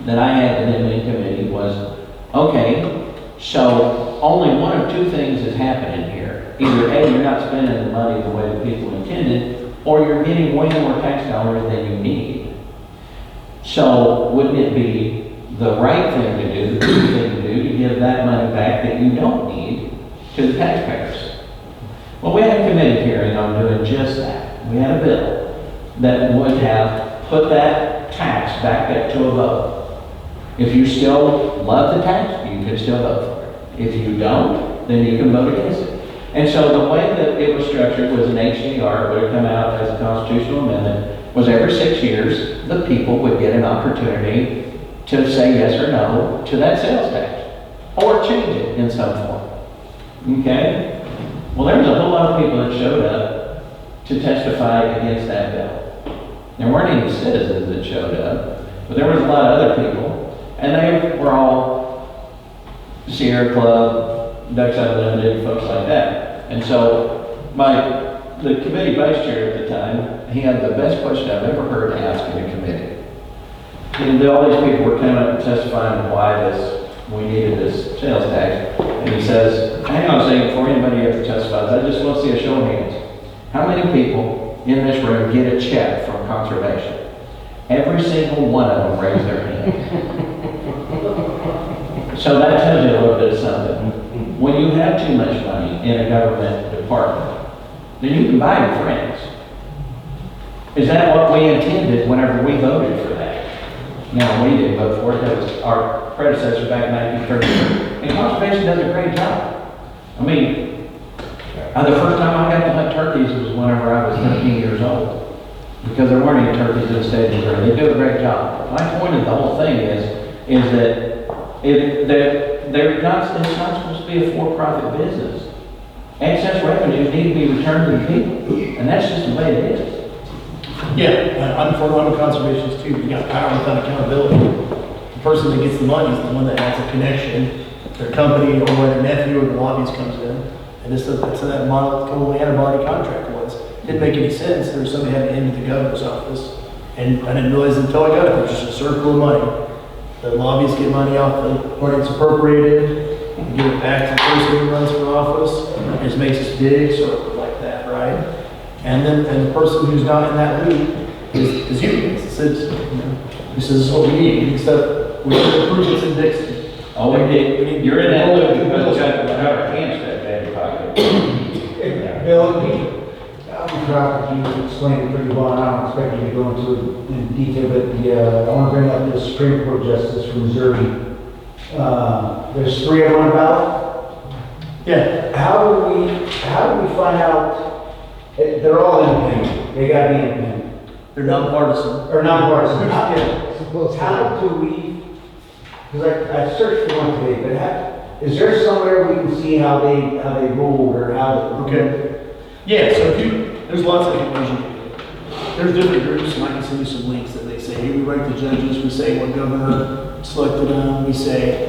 Speaker 4: that I had in the committee was, okay, so only one of two things is happening here. Either A, you're not spending the money the way the people intended, or you're getting way more tax dollars than you need. So wouldn't it be the right thing to do, the good thing to do, to give that money back that you don't need to the taxpayers? Well, we had a committee hearing on doing just that. We had a bill that would have put that tax back up to a vote. If you still love the tax, you can still vote for it. If you don't, then you can vote against it. And so the way that it was structured was an HDR, it would have come out as a constitutional amendment, was every 6 years, the people would get an opportunity to say yes or no to that sales tax, or change it in some form. Okay? Well, there was a whole lot of people that showed up to testify against that bill. There weren't any citizens that showed up, but there was a lot of other people. And they were all Sierra Club, Ducks Unlimited, folks like that. And so the committee vice chair at the time, he had the best question I've ever heard asked in a committee. And all these people were coming up and testifying why we needed this sales tax. And he says, hang on a second, before anybody ever testifies, I just want to see a show of hands. How many people in this room get a check from conservation? Every single one of them raised their hand. So that tells you a little bit of something. When you have too much money in a government department, then you can buy your friends. Is that what we intended whenever we voted for that? No, we didn't vote for it. That was our predecessor back in 1933. And conservation does a great job. I mean, the first time I got to hunt turkeys was whenever I was 13 years old. Because there weren't any turkeys in the state of Missouri. They do a great job. My point of the whole thing is that it's not supposed to be a for-profit business. Excess revenues need to be returned to the people, and that's just the way it is.
Speaker 1: Yeah, I'm for conservations too. You got power without accountability. The person that gets the money is the one that has a connection, their company, or where their nephew or the lobbyist comes in. And that's that monoclonal antibody contract was. Didn't make any sense. There was somebody had to into the governor's office. And I didn't realize until I got it, there's just a circle of money. The lobbyists get money off the when it's appropriated, and give it back to the person who runs for office. It just makes this big circle like that, right? And then the person who's not in that league is you. It says, this is what we need. We need stuff. We need improvements in Dixon.
Speaker 4: Oh, we need. You're in that league because we got our hands that bad in pocket.
Speaker 13: Bill, I'm sure you explained it pretty well, and I don't expect you to go into it in detail, but I want to bring up the Supreme Court Justice from Missouri. There's 3 of them on the ballot.
Speaker 1: Yeah.
Speaker 13: How do we find out? They're all independent. They got to be independent.
Speaker 1: They're nonpartisan.
Speaker 13: Or nonpartisan. How do we? Because I searched for one today, but is there somewhere we can see how they ruled or how?
Speaker 1: Okay. Yeah. So there's lots of different ways you can do it. There's different groups, and I can send you some links that they say. Here we rank the judges. We say what governor selected them. We say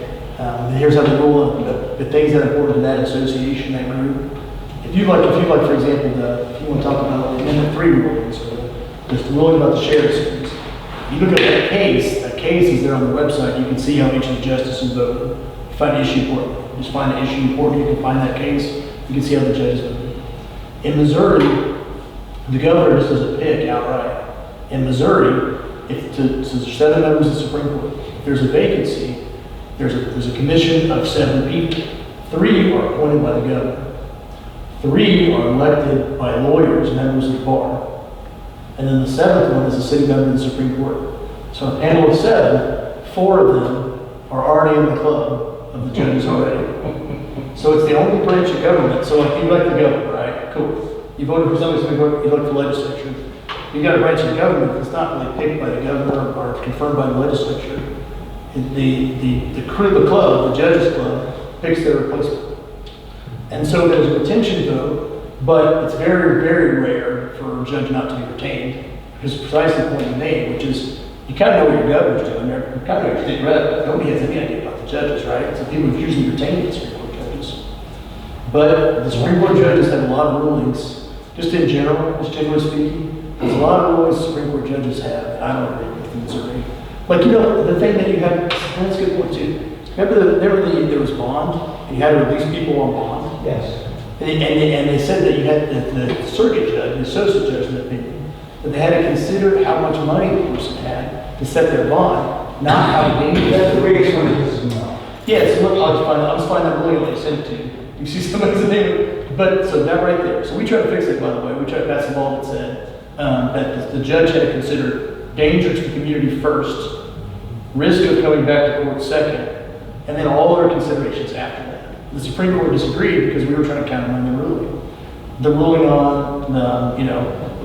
Speaker 1: here's how they rule the things that are important to that association, that group. If you like, for example, if you want to talk about the Amendment 3 rulings, or the ruling about the sheriff's service, you look at that case is there on the website. You can see how each of the justices voted. Find the issue important. Just find the issue important. You can find that case. You can see how the judges voted. In Missouri, the governor just doesn't pick outright. In Missouri, so there's 7 members of the Supreme Court. if there's a vacancy, there's a commission of 7 people. 3 are appointed by the governor. 3 are elected by lawyers, members of the bar. And then the 7th one is a city member of the Supreme Court. So a panel of 7, 4 of them are already in the club of the judges already. So it's the only branch of government. So like you elect the governor, right? Cool. You voted for somebody, so you elect the legislature. You got a branch of government that's not really picked by the governor or confirmed by the legislature. The crew of the club, the judges club, picks their replacement. And so there's a retention vote, but it's very, very rare for a judge not to be retained, because precisely the point you made, which is you kind of know what your governor's doing there. You kind of know your state rep. Nobody has any idea about the judges, right? So people have usually retained the Supreme Court judges. But the Supreme Court judges have a lot of rulings, just in general, just generally speaking. There's a lot of rulings the Supreme Court judges have that I don't agree with in Missouri. Like, you know, the thing that you had, that's a good point too. Remember there was bond, and you had to release people on bond?
Speaker 13: Yes.
Speaker 1: And they said that you had the circuit judge, the associate judge in the opinion, that they had to consider how much money the person had to set their bond, not how dangerous.
Speaker 13: That's the biggest one is no.
Speaker 1: Yeah, so look, I'll just find that ruling when I send it to you. You see somebody's name, but so that right there. So we tried to fix it, by the way. We tried to pass a law that said that the judge had to consider danger to the community first, risk of coming back to court second, and then all other considerations after that. The Supreme Court disagreed because we were trying to countermand the ruling. The ruling on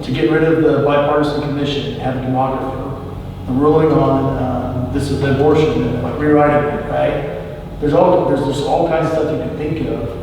Speaker 1: to get rid of the bipartisan commission and have a demographer. The ruling on this is the abortion and like rewriting it, right? There's all kinds of stuff you can think of.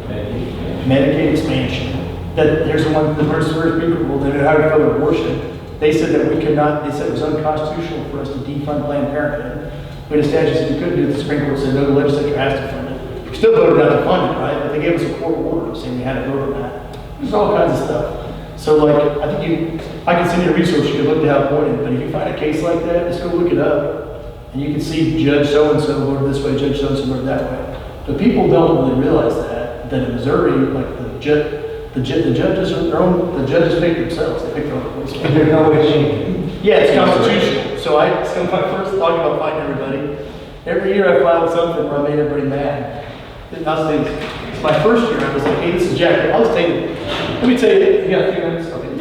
Speaker 1: Medicaid expansion. That here's the one, the first people rule that how to cover abortion. They said that we could not. They said it was unconstitutional for us to defund Planned Parenthood. We had a statute that you couldn't do it. The Supreme Court said no, the legislature has to fund it. We still voted not to fund it, right? But they gave us a court order saying we had to vote on that. There's all kinds of stuff. So like, I think I can send you a resource you can look to how appointed, but if you find a case like that, just go look it up. And you can see Judge so-and-so voted this way, Judge so-and-so voted that way. But people don't really realize that in Missouri, like the judges are their own, the judges pick themselves, they pick their own place.
Speaker 13: And there's no way changing.
Speaker 1: Yeah, it's constitutional. So my first talk about fighting everybody, every year I filed something where I made everybody mad. It's my first year, I was like, hey, this is Jack, I'll just take it. Let me tell you, you got a few minutes? Okay.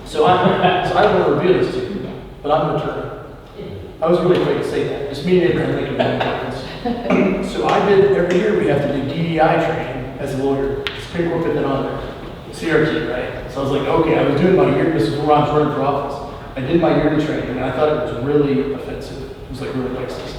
Speaker 1: So I don't want to reveal this to you, but I'm an attorney. I was really afraid to say that. Just me and Abraham making a difference. So I did, every year we have to do DEI training as a lawyer. The Supreme Court put that on there. CRT, right? So I was like, okay, I was doing my year, this is where I was running for office. I did my yearly training, and I thought it was really offensive. It was like really racist.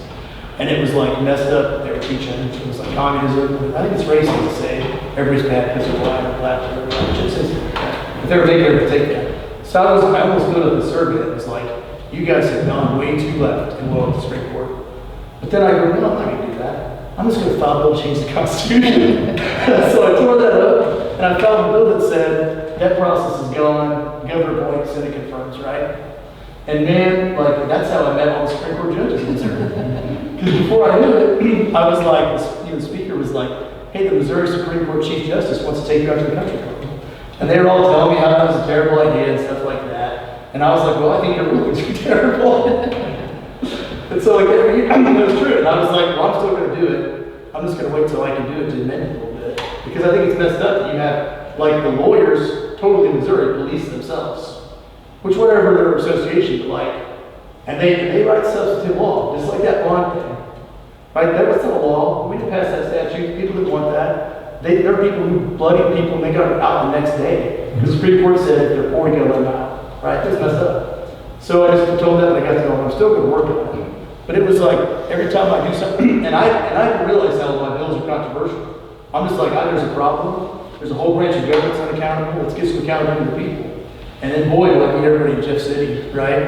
Speaker 1: And it was like messed up. They were teaching, it was like communism. I think it's racist to say everybody's bad because they're black or black or black. But they were making her take that. So I almost filled up the survey that was like, you guys have gone way too left and low at the Supreme Court. But then I go, no, I'm not going to do that. I'm just going to file a bill to change the Constitution. So I tore that up, and I filed a bill that said that process is gone, governor appoints, Senate confirms, right? And man, like, that's how I met all the Supreme Court judges in Missouri. Because before I knew it, I was like, the speaker was like, hey, the Missouri Supreme Court Chief Justice wants to take you out to the country club. And they were all telling me how that was a terrible idea and stuff like that. And I was like, well, I think your rulings are terrible. And so like every year, it was true. And I was like, well, I'm still going to do it. I'm just going to wait till I can do it to amend it a little bit. Because I think it's messed up that you have, like, the lawyers, totally in Missouri, police themselves. Which whatever their association would like. And they write substantive law, just like that bond thing. Right? That was not a law. We didn't pass that statute. People didn't want that. There are people who bloodied people and they got out the next day. Because the Supreme Court said if they're poor, you gotta let them out. Right? That's messed up. So I just told them, and I got to go, I'm still gonna work on it. But it was like, every time I do something, and I didn't realize how my bills are controversial. I'm just like, there's a problem. There's a whole branch of government's unaccountable. Let's get some accountability to the people. And then boy, do I meet everybody in Jeff City, right?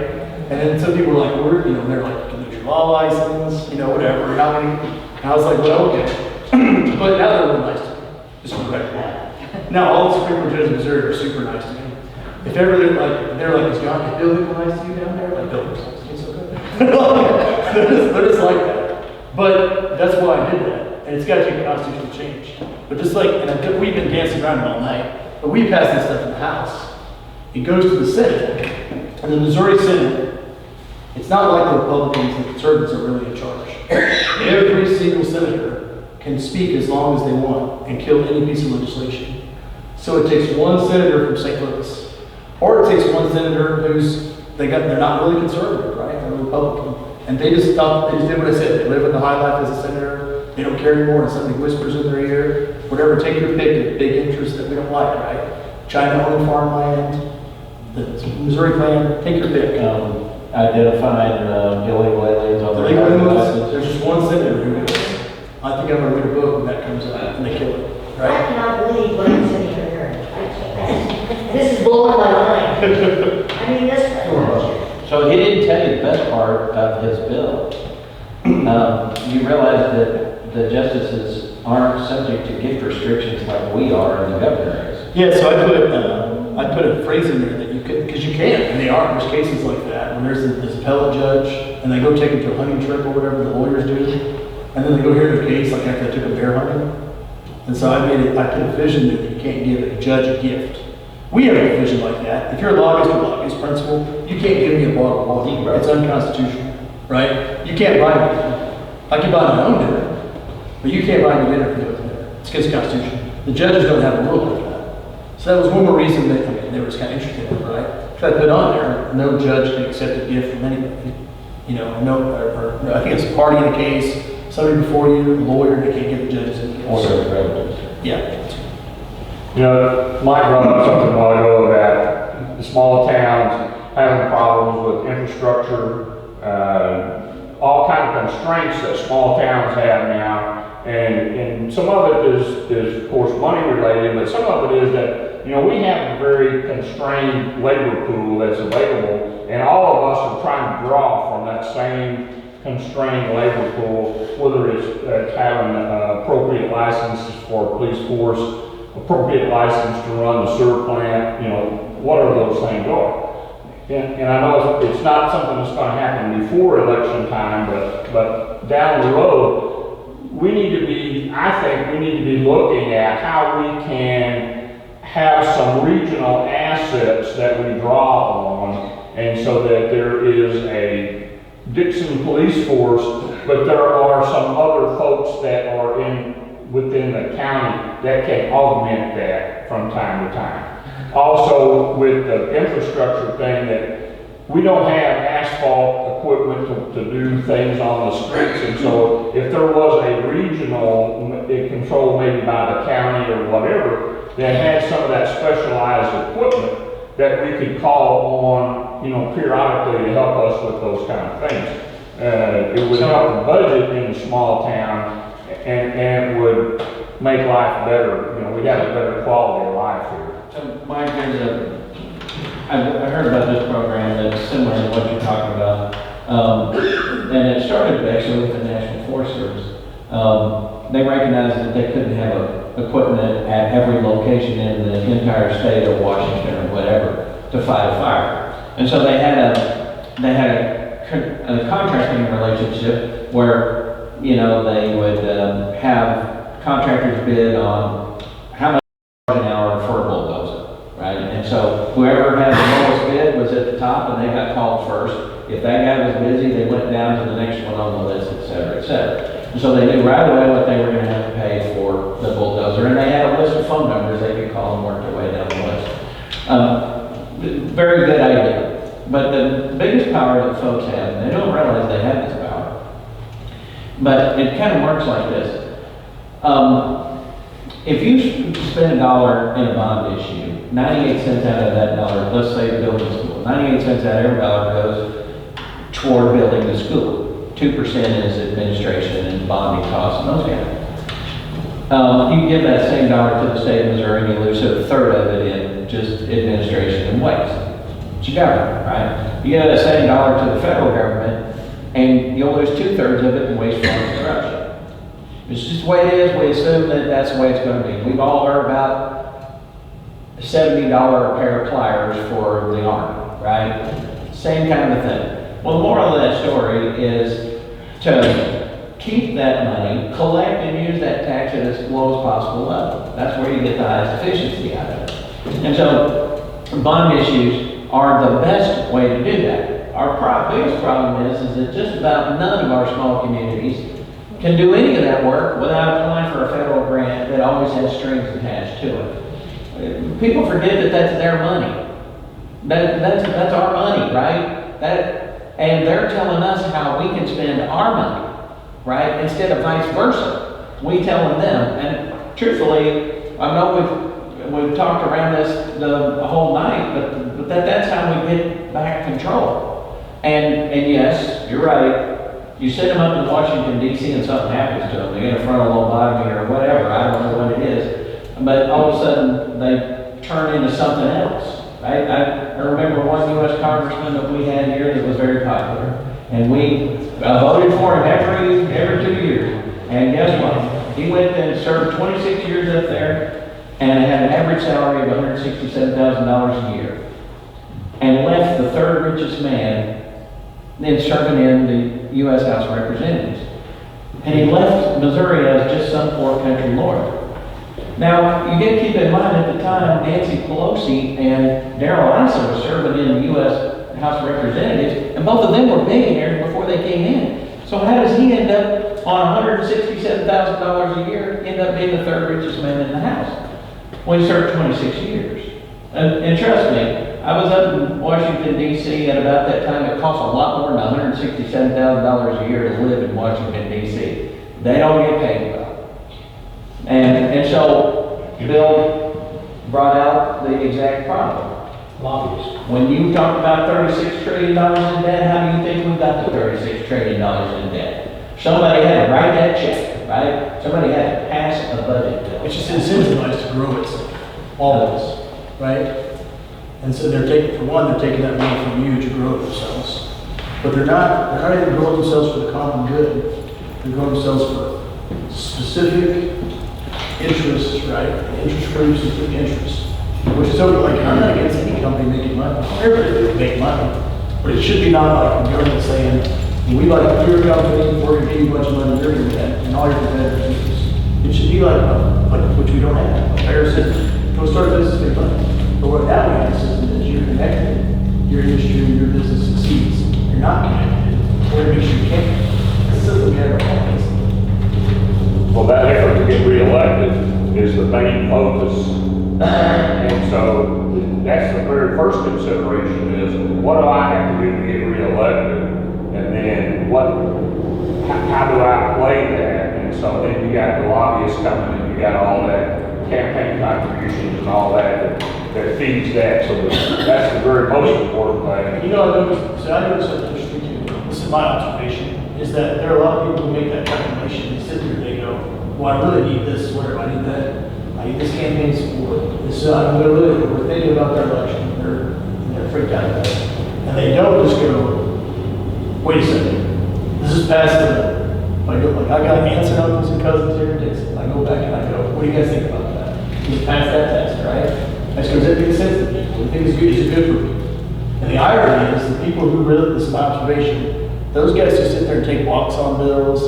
Speaker 1: And then some people were like, they're like, can you get your law license, whatever, how many? And I was like, well, okay. But now they're really nice to me, just for the record. Now all the Supreme Court judges in Missouri are super nice to me. If ever they're like, is John Bill nice to you down there? Like, Bill, it's so good. they're just like that. But that's why I did that. And it's got to take a constitutional change. But just like, and we've been dancing around it all night, but we passed this stuff in the House. It goes to the Senate, and the Missouri Senate It's not like the Republicans and conservatives are really in charge. Every single senator can speak as long as they want and kill any piece of legislation. So it takes one senator from St. Louis, or it takes one senator they're not really conservative, right? They're Republican. And they just did what I said. They live in the high life as a senator. They don't care anymore and somebody whispers in their ear. Whatever, take your pick of big interests that we don't like, right? China-owned farmland, the Missouri plan, take your pick.
Speaker 4: Identified illegal aliens on the
Speaker 1: Illegal
Speaker 4: driver's
Speaker 1: aliens,
Speaker 4: license.
Speaker 1: there's just one senator who knows. I think I'm gonna read a book when that comes out and they kill it,
Speaker 12: I
Speaker 1: right?
Speaker 12: cannot believe what I'm sitting here hearing. This is blowing my mind. I mean, this.
Speaker 4: So he didn't tell you the best part of his bill. You realize that the justices aren't subject to gift restrictions like we are in the governor is.
Speaker 1: Yeah, so I put a phrase in there that you could, because you can, and they are, there's cases like that, when there's this appellate judge, and they go take it to a hunting trip or whatever the lawyers do, and then they go hear their case, like after they took a bear hunting. And so I put a provision that you can't give a judge a gift. We have a provision like that. If you're a lobbyist principal, you can't give me a bottle of water. It's unconstitutional, right? You can't buy me dinner. I can buy my own dinner, but you can't buy me dinner for doing dinner. It's against the Constitution. The judges don't have a rule like that. So that was one more reason that they were just kind of interested in it, right? Because I put on there, no judge can accept a gift from anybody. You know, or I think it's a party in a case, somebody before you, a lawyer, they can't give the judges any gifts.
Speaker 4: Or their relatives.
Speaker 1: Yeah.
Speaker 6: You know, Mike brought up something a while ago about the small towns having problems with infrastructure, all kind of constraints that small towns have now. And some of it is of course money related, but some of it is that, you know, we have a very constrained labor pool that's available, and all of us are trying to draw from that same constrained labor pool, whether it's having appropriate licenses for a police force, appropriate license to run the sewer plant, you know, whatever those things are. And I know it's not something that's going to happen before election time, but down the road, I think we need to be looking at how we can have some regional assets that we draw on, and so that there is a Dixon police force, but there are some other folks that are within the county that can augment that from time to time. Also, with the infrastructure thing, that we don't have asphalt equipment to do things on the streets, and so if there was a regional controlled maybe by the county or whatever that had some of that specialized equipment that we could call on, you know, periodically to help us with those kind of things. It would help the budget in a small town, and it would make life better. You know, we'd have a better quality of life here.
Speaker 4: So Mike, I heard about this program that's similar to what you're talking about. And it started actually with the National Forest Service. They recognized that they couldn't have equipment at every location in the entire state of Washington or whatever to fight a fire. And so they had a contracting relationship where, you know, they would have contractors bid on how much an hour for a bulldozer, right? And so whoever had the lowest bid was at the top, and they got called first. If that guy was busy, they went down to the next one on the list, et cetera, et cetera. And so they knew right away what they were going to have to pay for the bulldozer, and they had a list of phone numbers they could call and work their way down the list. Very good idea. But the biggest power that folks have, and they don't realize they have this power, but it kind of works like this. If you spend $1 in a bond issue, 98 cents out of that dollar, let's say the building school, 98 cents out of every dollar goes toward building the school. 2% is administration and bonding costs and those kind of things. You give that same dollar to the state of Missouri and you lose a third of it in just administration and waste. It's your government, right? You give that same dollar to the federal government and you'll lose 2/3 of it in waste, fraud, and corruption. It's just the way it is. We assume that that's the way it's going to be. We've all heard about $70 a pair of pliers for the Army, right? Same kind of thing. Well, the moral of that story is to keep that money, collect and use that tax at its lowest possible level. That's where you get the highest efficiency out of it. And so bond issues are the best way to do that. Our biggest problem is that just about none of our small communities can do any of that work without applying for a federal grant that always has strings attached to it. People forget that that's their money. That's our money, right? And they're telling us how we can spend our money, right? Instead of vice versa. We telling them. And truthfully, I know we've talked around this the whole night, but that's how we get back control. And yes, you're right. You send them up to Washington D.C. and something happens to them. They get a frontal lobotomy or whatever. I don't know what it is. But all of a sudden, they turn into something else. Right? I remember one U.S. congressman that we had here that was very popular. And we voted for him every 2 years. And guess what? He went and served 26 years up there and had an average salary of $167,000 a year. And left the third richest man in serving in the U.S. House of Representatives. And he left Missouri as just some poor country lord. Now, you got to keep in mind at the time, Nancy Pelosi and Darrell Issa were serving in the U.S. House of Representatives, and both of them were billionaires before they came in. So how does he end up on $167,000 a year, end up being the third richest man in the House? Well, he served 26 years. And trust me, I was up in Washington, D.C. at about that time. It costs a lot more than $167,000 a year to live in Washington, D.C. They don't get paid well. And so Bill brought out the exact problem.
Speaker 1: Lobbyists.
Speaker 4: When you talk about $36 trillion in debt, how do you think we got to $36 trillion in debt? Somebody had to write that check, right? Somebody had to pass a budget bill.
Speaker 1: It's just incentivized to grow itself, always, right? And so they're taking that money from you to grow themselves. But they're not even growing themselves for the common good. They're growing themselves for specific interests, right? Interest groups and interests. Which is totally like, I'm not against any company making money. Everybody can make money. But it should be not like the government saying, we like your company, we're gonna give you a bunch of money, you're gonna get, and all your competitors use. It should be like which we don't have, a fair system. Go start a business, make money. But what that we have a system is you're connected, your industry, your business succeeds. You're not connected, we're gonna make sure you can't. This system never happens.
Speaker 6: Well, that effort to get reelected is the main focus. And so that's the very first consideration is, what do I have to do to get reelected? And then how do I play that? And so then you got the lobbyists coming and you got all that campaign contributions and all that feeds that. So that's the very most important thing.
Speaker 1: You know, I noticed something interesting too. This is my observation, is that there are a lot of people who make that calculation. They sit there and they go, well, I really need this, whatever, I need that. I need this campaign support. We're thinking about their election. They're freaked out about it. And they don't just go, wait a second, this is past the, I got aunts and uncles and cousins here in Dixon. I go back and I go, what do you guys think about that? He's passed that test, right? That's because it makes sense to people. We think it's good for people. And the irony is the people who really, this is my observation, those guys just sit there and take walks on bills,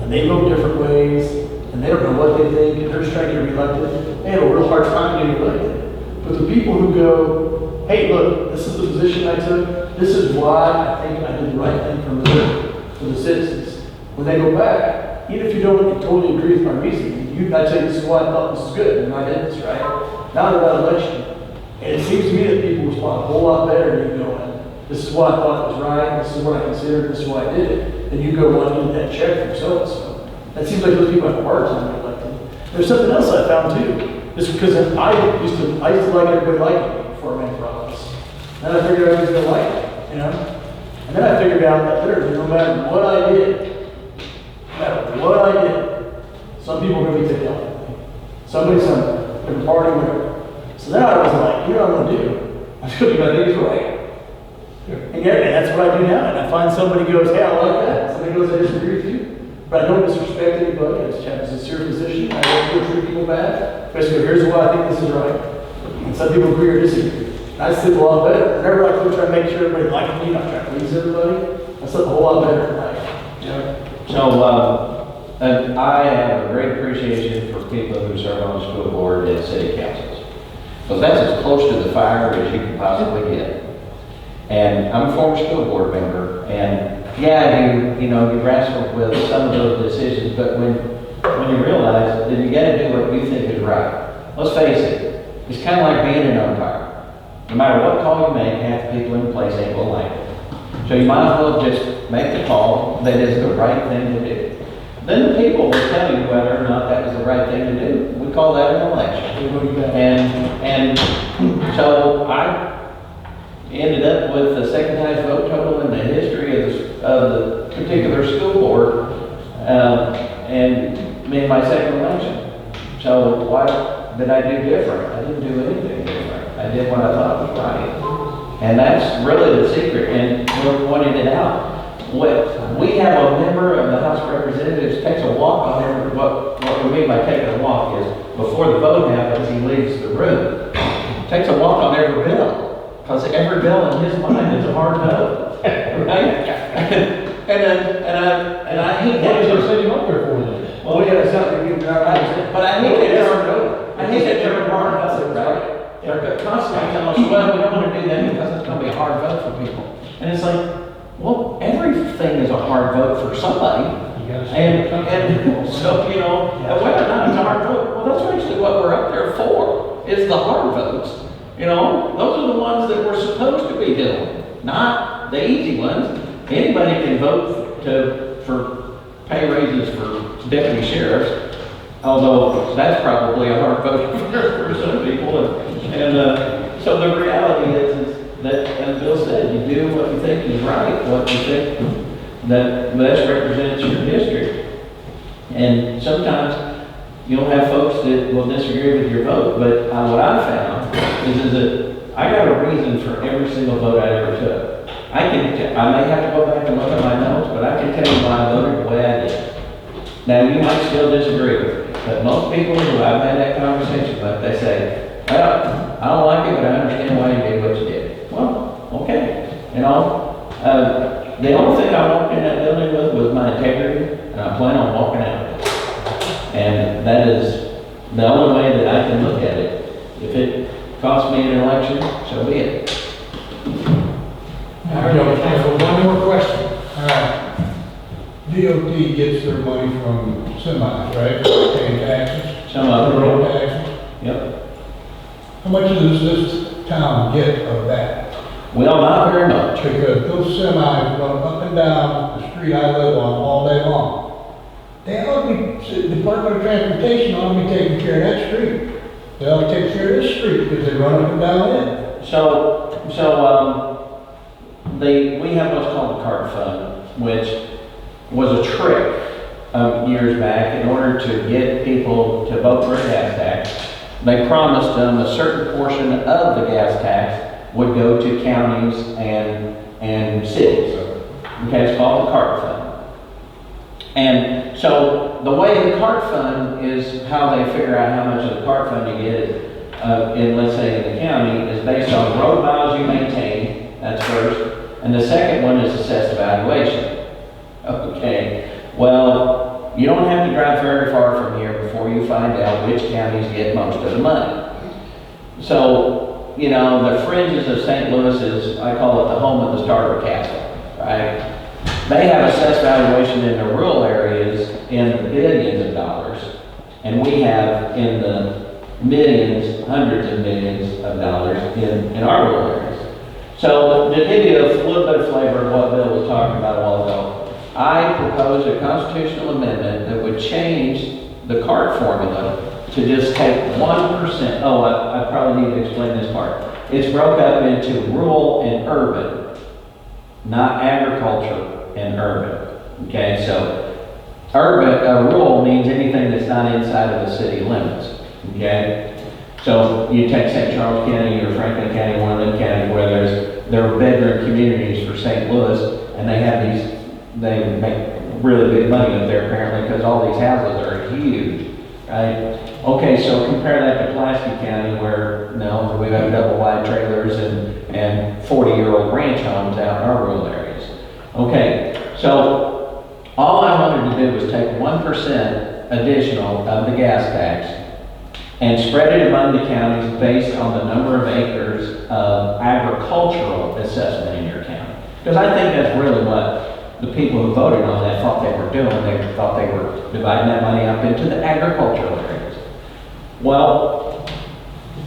Speaker 1: and they vote different ways, and they don't know what they think, and they're just trying to get reelected. They have a real hard time getting elected. But the people who go, hey, look, this is the position I took, this is why I think I did the right thing for the citizens. When they go back, even if you don't totally agree with my reasoning, I say this is why I thought this was good, and I did this, right? Now they're about election. And it seems to me that people respond a whole lot better than you going, this is what I thought was right, this is what I considered, this is why I did it. And you go, well, I need that check from so-and-so. That seems like those people have a hard time getting elected. There's something else I found too. It's because I used to like everybody liking me before I ran for office. Then I figured everybody's gonna like it, you know? And then I figured out that literally no matter what I did, some people are gonna be taken out with me. Somebody's gonna party, whatever. So then I was like, you know what I'm gonna do? I'm just gonna do my things right. And that's what I do now. And I find somebody goes, hey, I like that. Somebody goes, I disagree with you. But I don't disrespect anybody. I just have a sincere position. I don't treat people bad. I just go, here's why I think this is right. And some people agree or disagree. And I sleep a lot better. Whenever I try to make sure everybody likes me, not trying to please everybody, I sleep a whole lot better at night. You know?
Speaker 4: So, and I have a great appreciation for people who serve on the school board and city councils. Because that's as close to the fire as you can possibly get. And I'm a former school board member, and yeah, you wrestle with some of those decisions, but when you realize that you gotta do what you think is right. Let's face it, it's kind of like being an umpire. No matter what call you make, half the people in the place ain't gonna like it. So you might as well just make the call that is the right thing to do. Then the people will tell you whether or not that was the right thing to do. We call that an election. And so I ended up with the second highest vote total in the history of the particular school board, and made my second election. So what did I do different? I didn't do anything different. I did what I thought was right. And that's really the secret, and we're pointing it out. We have a member of the House of Representatives takes a walk on every, what we mean by taking a walk is, before the vote happens, he leaves the room. Takes a walk on every bill, because every bill in his mind is a hard no. Right? and I hate that.
Speaker 1: What is sitting up there for then?
Speaker 4: Well, yeah, something you got. But I hate that term. I hate that term hard vote, right? They're constantly telling us, well, we don't want to do that because it's going to be a hard vote for people. And it's like, well, everything is a hard vote for somebody. And so, whether or not it's a hard vote, well, that's actually what we're up there for, is the hard votes. Those are the ones that we're supposed to be doing, not the easy ones. Anybody can vote for pay raises for deputy sheriffs, although that's probably a hard vote for some people. And so the reality is that, as Bill said, you do what you think is right, what you think that best represents your district. And sometimes you'll have folks that will disagree with your vote, but what I found is that I got a reason for every single vote I ever took. I may have to go back and look at my notes, but I can tell you why I voted the way I did. Now, you might still disagree with me, but most people who I've had that conversation with, they say, well, I don't like it, but I understand why you did what you did. Well, okay. The only thing I walked in that building with was my integrity, and I plan on walking out of it. And that is the only way that I can look at it. If it costs me an election, so be it.
Speaker 2: All right, we have time for one more question.
Speaker 10: All right. DOT gets their money from semis, right? Paying taxes.
Speaker 4: Some of them.
Speaker 10: Road taxes.
Speaker 4: Yep.
Speaker 10: How much does this town get of that?
Speaker 4: Well, not very much.
Speaker 10: Because those semis run up and down the street I live on all day long. They ought to be, the Department of Transportation ought to be taking care of that street. They ought to take care of this street because they run up and down it.
Speaker 4: We have what's called the CART fund, which was a trick years back in order to get people to vote for a gas tax. They promised them a certain portion of the gas tax would go to counties and cities. Okay, it's called the CART fund. And so the way the CART fund is, how they figure out how much of the CART fund you get in, let's say, in the county, is based on road miles you maintain. That's first. And the second one is assessed evaluation. Okay, well, you don't have to drive very far from here before you find out which counties get most of the money. So, the fringes of St. Louis is, I call it the home of the starter castle, right? They have assessed valuation in the rural areas in the billions of dollars, and we have in the millions, hundreds of millions of dollars in our rural areas. So to give you a little bit of flavor of what Bill was talking about a while ago, I proposed a constitutional amendment that would change the CART formula to just take 1%. Oh, I probably need to explain this part. It's broke up into rural and urban, not agriculture and urban. Okay, so rural means anything that's not inside of the city limits. Okay. So you take St. Charles County or Franklin County, one of them counties where there are bedroom communities for St. Louis, and they make really good money up there apparently because all these houses are huge, right? Okay, so compare that to Pulaski County where, we've got double wide trailers and 40-year-old ranch homes out in our rural areas. Okay, so all I wanted to do was take 1% additional of the gas tax and spread it among the counties based on the number of acres of agricultural assessment in your county. Because I think that's really what the people who voted on that thought they were doing. They thought they were dividing that money up into the agricultural areas. Well,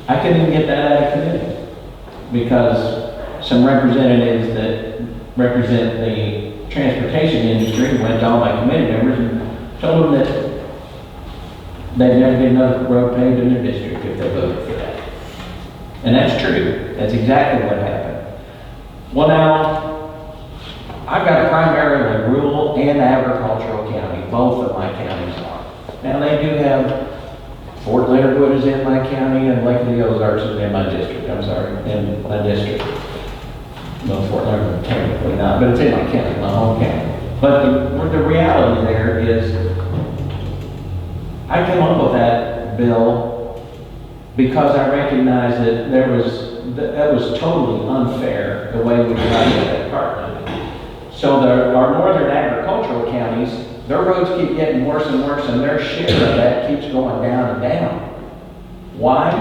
Speaker 4: I couldn't even get that out of committee because some representatives that represent the transportation industry went to all my committee members and told them that they'd never get another road paved in their district if they voted for that. And that's true. That's exactly what happened. Well, now, I've got a primarily rural and agricultural county. Both of my counties are. Now, they do have Fort Leonard Wood is in my county and Lake of the Ozarks is in my district. I'm sorry, in my district. No, Fort Leonard Wood technically not, but it's in my county, my home county. But the reality there is, I came up with that bill because I recognized that that was totally unfair the way we divided that department. So our northern agricultural counties, their roads keep getting worse and worse, and their share of that keeps going down and down. Why?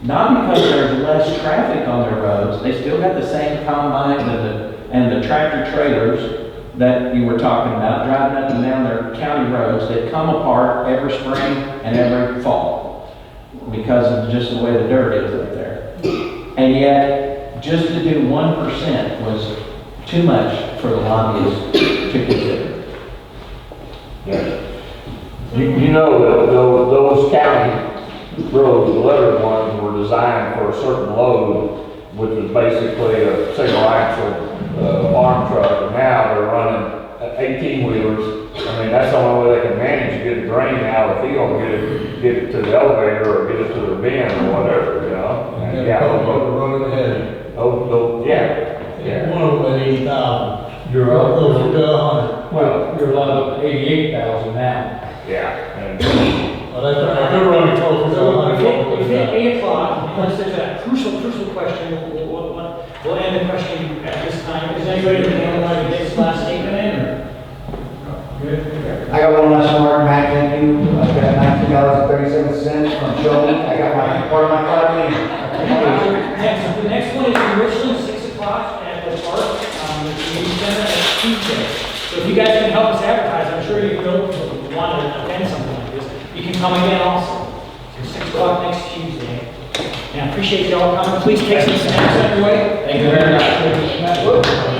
Speaker 4: Not because there's less traffic on their roads. They still got the same combines and the tractor trailers that you were talking about, driving up and down their county roads that come apart every spring and every fall because of just the way the dirt is up there. And yet, just to do 1% was too much for the lobbyists to consider.
Speaker 6: Yeah. You know that those county roads, the lettered ones, were designed for a certain load, which was basically a single axle farm truck, and now they're running 18-wheelers. I mean, that's the only way they can manage to get the grain out of the field, get it to the elevator or get it to the bin or whatever, you know? And yeah,
Speaker 10: running ahead.
Speaker 6: Yeah.
Speaker 10: One of them at 80,000.
Speaker 11: You're up.
Speaker 10: Those are 100.
Speaker 11: Well, you're up to 88,000 now.
Speaker 6: Yeah. And
Speaker 10: Well, that's all right. They're running closer to 100.
Speaker 2: If at 8 o'clock, unless there's a crucial question, we'll end the question at this time. Is anybody going to want to get this last statement in, or? Good.
Speaker 13: I got one last remark, Matt, thank you. I've got $19.37 from Showman. I got my part of my card in.
Speaker 2: The next one is in Richland, 6 o'clock at the park, the community center, that's Tuesday. So if you guys can help us advertise, I'm sure you will want to attend something like this. You can come again also. So 6 o'clock next Tuesday. And I appreciate you all coming. Please take some snacks on your way.
Speaker 4: Thank you very much.